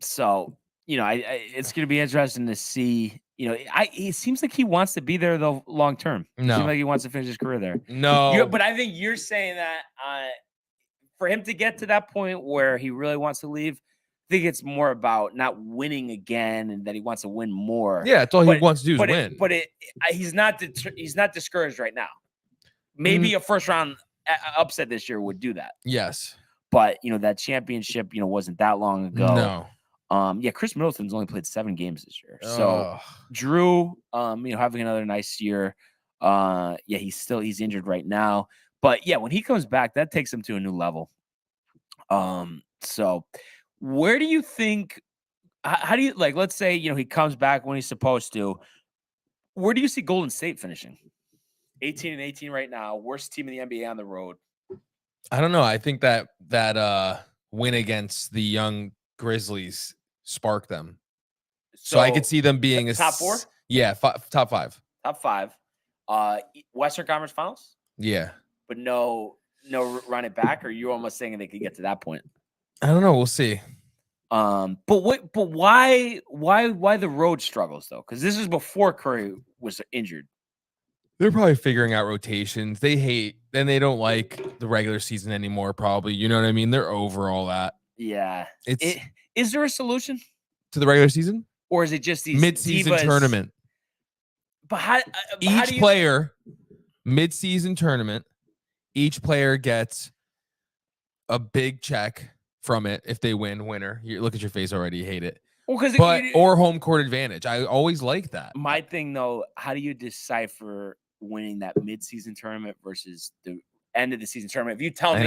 So. It's going to be interesting to see. It seems like he wants to be there though long term. No, it seems like he wants to finish his career there. No, but I think you're saying that for him to get to that point where he really wants to leave, I think it's more about not winning again and that he wants to win more. Yeah, that's all he wants to do is win. He's not discouraged right now. Maybe a first round upset this year would do that. Yes, but that championship wasn't that long ago. No. Chris Middleton's only played 7 games this year. So Drew, having another nice year. He's injured right now. But when he comes back, that takes him to a new level. So where do you think how do you let's say, he comes back when he's supposed to. Where do you see Golden State finishing? 18-18 right now, worst team in the NBA on the road. I don't know. I think that win against the young Grizzlies spark them. So I could see them being a top 4? Yeah, top 5. Top 5. Western Conference Finals? Yeah. But no run it back, or you're almost saying they could get to that point? I don't know. We'll see. But why the road struggles though? Because this is before Curry was injured. They're probably figuring out rotations. They don't like the regular season anymore, probably. You know what I mean? They're over all that. Yeah. Is there a solution to the regular season? Or is it just these mid-season tournament? But each player, mid-season tournament, each player gets a big check from it if they winner. You look at your face already, you hate it. Well, or home court advantage. I always like that. My thing though, how do you decipher winning that mid-season tournament versus the end of the season tournament? If you tell me,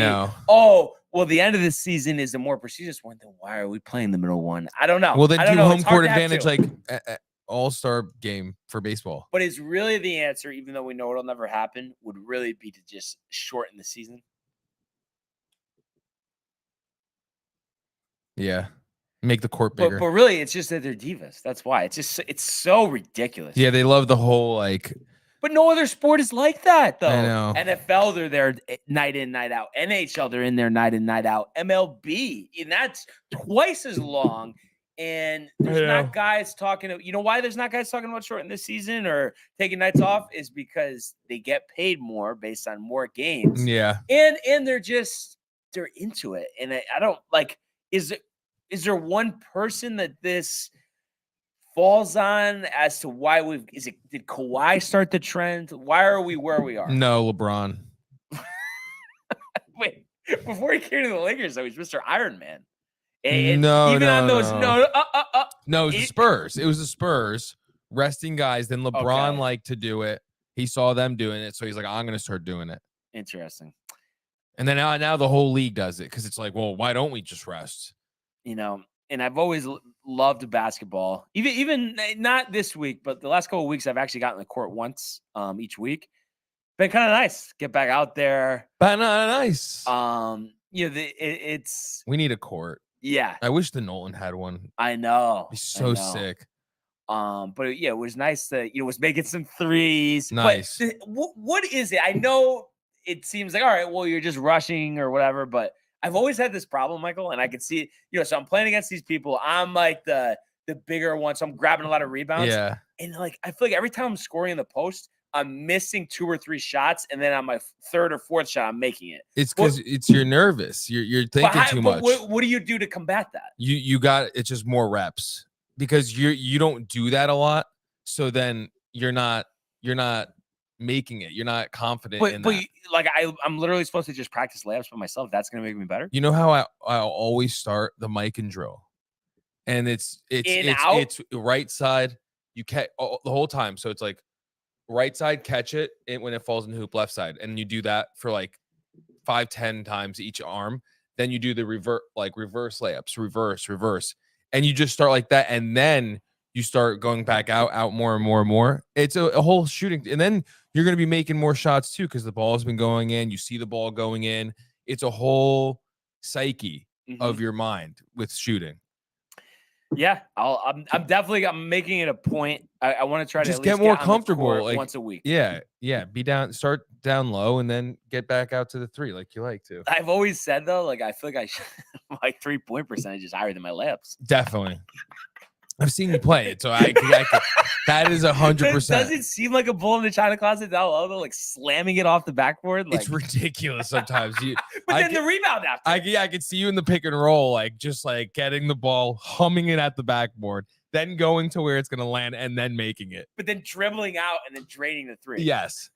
the end of the season is a more prestigious one, then why are we playing the middle one? I don't know. Well, then do home court advantage like all-star game for baseball. But it's really the answer, even though we know it'll never happen, would really be to just shorten the season. Yeah. Make the court bigger. But really, it's just that they're divas. That's why. It's so ridiculous. Yeah, they love the whole like. But no other sport is like that, though. I know. NFL, they're there night in, night out. NHL, they're in there night in, night out. MLB, and that's twice as long. And there's not guys talking. You know why there's not guys talking about shortening this season or taking nights off is because they get paid more based on more games. Yeah. And they're into it. And I don't like. Is there one person that this falls on as to why did Kawhi start the trend? Why are we where we are? No, LeBron. Wait, before he came to the Lakers, though, he's Mr. Iron Man. No, it was the Spurs. It was the Spurs resting guys. Then LeBron liked to do it. He saw them doing it, so he's like, I'm going to start doing it. Interesting. And then now the whole league does it because it's like, well, why don't we just rest? And I've always loved basketball. Even not this week, but the last couple of weeks, I've actually gotten the court once each week. Been kind of nice. Get back out there. Nice. It's we need a court. Yeah. I wish the Nolan had one. I know. He's so sick. But it was nice that was making some threes. Nice. But what is it? I know it seems like, all right, well, you're just rushing or whatever, but I've always had this problem, Michael, and I can see it. So I'm playing against these people. I'm like the bigger one, so I'm grabbing a lot of rebounds. Yeah. And like I feel like every time I'm scoring in the post, I'm missing 2 or 3 shots, and then on my 3rd or 4th shot, I'm making it. It's because you're nervous. You're thinking too much. What do you do to combat that? You got it's just more reps because you don't do that a lot. So then you're not making it. You're not confident in that. Like I'm literally supposed to just practice layups by myself. That's gonna make me better. You know how I'll always start the mic and drill, and it's right side. You catch the whole time, so it's like right side catch it when it falls in the hoop, left side, and you do that for like 5-10 times each arm. Then you do the reverse layups, reverse, and you just start like that, and then you start going back out more and more and more. It's a whole shooting, and then you're going to be making more shots too because the ball has been going in. You see the ball going in. It's a whole psyche of your mind with shooting. Yeah, I'm definitely making it a point. I want to try to just at least get more comfortable like once a week. Yeah. Start down low and then get back out to the 3 like you like to. I've always said though, like I feel like my 3-point percentage is higher than my layups. Definitely. I've seen you play it, so I that is 100%. Does it seem like a bull in the china closet down low, though, like slamming it off the backboard? Like, it's ridiculous sometimes. The rebound after. I could see you in the pick and roll, like just like getting the ball, humming it at the backboard, then going to where it's going to land, and then making it. But then dribbling out and then draining the 3. Yes.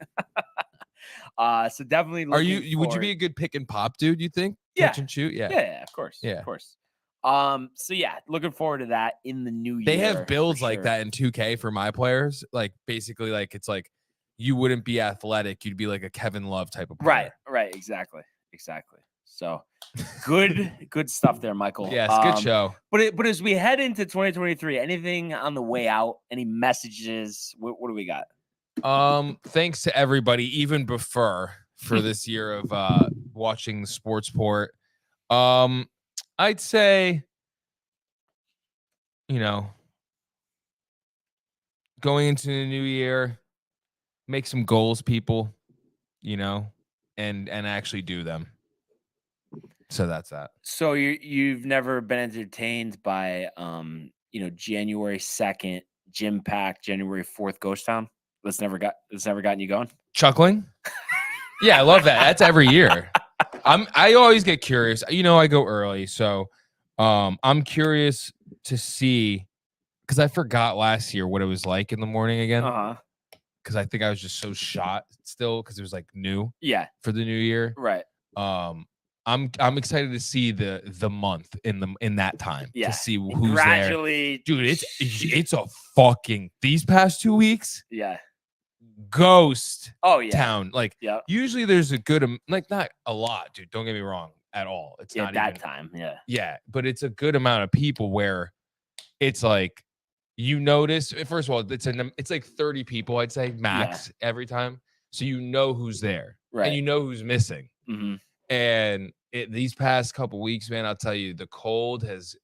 So definitely. Would you be a good pick and pop dude? You think? Yeah. Catch and shoot. Yeah. Of course. Yeah. Of course. So yeah, looking forward to that in the new year. They have builds like that in 2K for my players. Like basically, like it's like you wouldn't be athletic, you'd be like a Kevin Love type of player. Right, exactly. So good stuff there, Michael. Yes, good show. But as we head into 2023, anything on the way out? Any messages? What do we got? Thanks to everybody, even before for this year of watching Sportsport. I'd say, going into the new year, make some goals, people, and actually do them. So that's that. So you've never been entertained by, January 2nd, Gym Pack, January 4th, Ghost Town? That's never gotten you going? Chuckling? Yeah, I love that. That's every year. I always get curious. I go early, so I'm curious to see because I forgot last year what it was like in the morning again. Because I think I was just so shot still because it was like new. Yeah. For the new year. Right. I'm excited to see the month in that time to see who's gradually there. Dude, it's a fucking these past 2 weeks. Yeah. Ghost town. Like usually there's a good not a lot, dude. Don't get me wrong at all. It's not that even, time. Yeah, but it's a good amount of people where it's like notice. First of all, it's like 30 people, I'd say max every time. So who's there, right? And who's missing. Mm-hmm. And these past couple weeks, man, I'll tell you, the cold has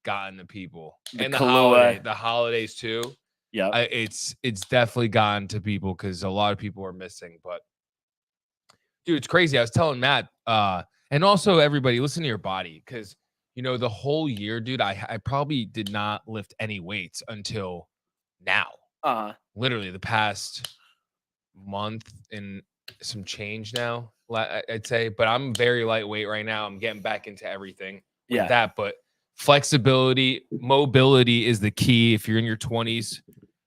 gotten to people, The and Kahlua. the holidays too. Yeah. It's definitely gotten to people because a lot of people are missing. But dude, it's crazy. I was telling Matt, and also everybody, listen to your body, because the whole year, dude, I probably did not lift any weights until now. Literally the past month and some change now, I'd say. But I'm very lightweight right now. I'm getting back into everything with that. But flexibility, mobility is the key. If you're in your 20s,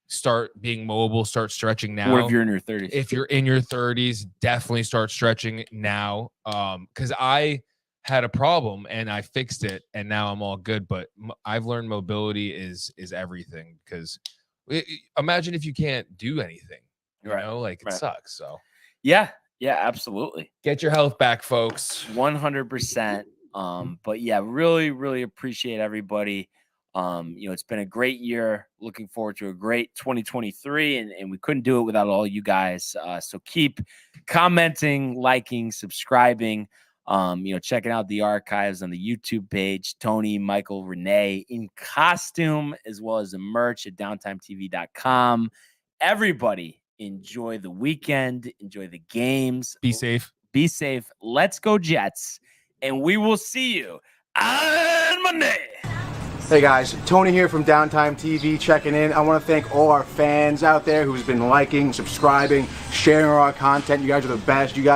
start being mobile, start stretching now. Or if you're in your 30s. If you're in your 30s, definitely start stretching now. Because I had a problem and I fixed it, and now I'm all good. But I've learned mobility is everything, because imagine if you can't do anything, it sucks. So yeah, absolutely. Get your health back, folks. 100%. But yeah, really, really appreciate everybody. It's been a great year. Looking forward to a great 2023, and we couldn't do it without all you guys. So keep commenting, liking, subscribing, checking out the archives on the YouTube page, Tony, Michael, Renee in costume, as well as the merch at downtimetv.com. Everybody enjoy the weekend, enjoy the games. Be safe. Be safe. Let's go Jets. And we will see you on Monday. Hey guys, Tony here from Downtime TV checking in. I want to thank all our fans out there who's been liking, subscribing, sharing our content. You guys are the best. You guys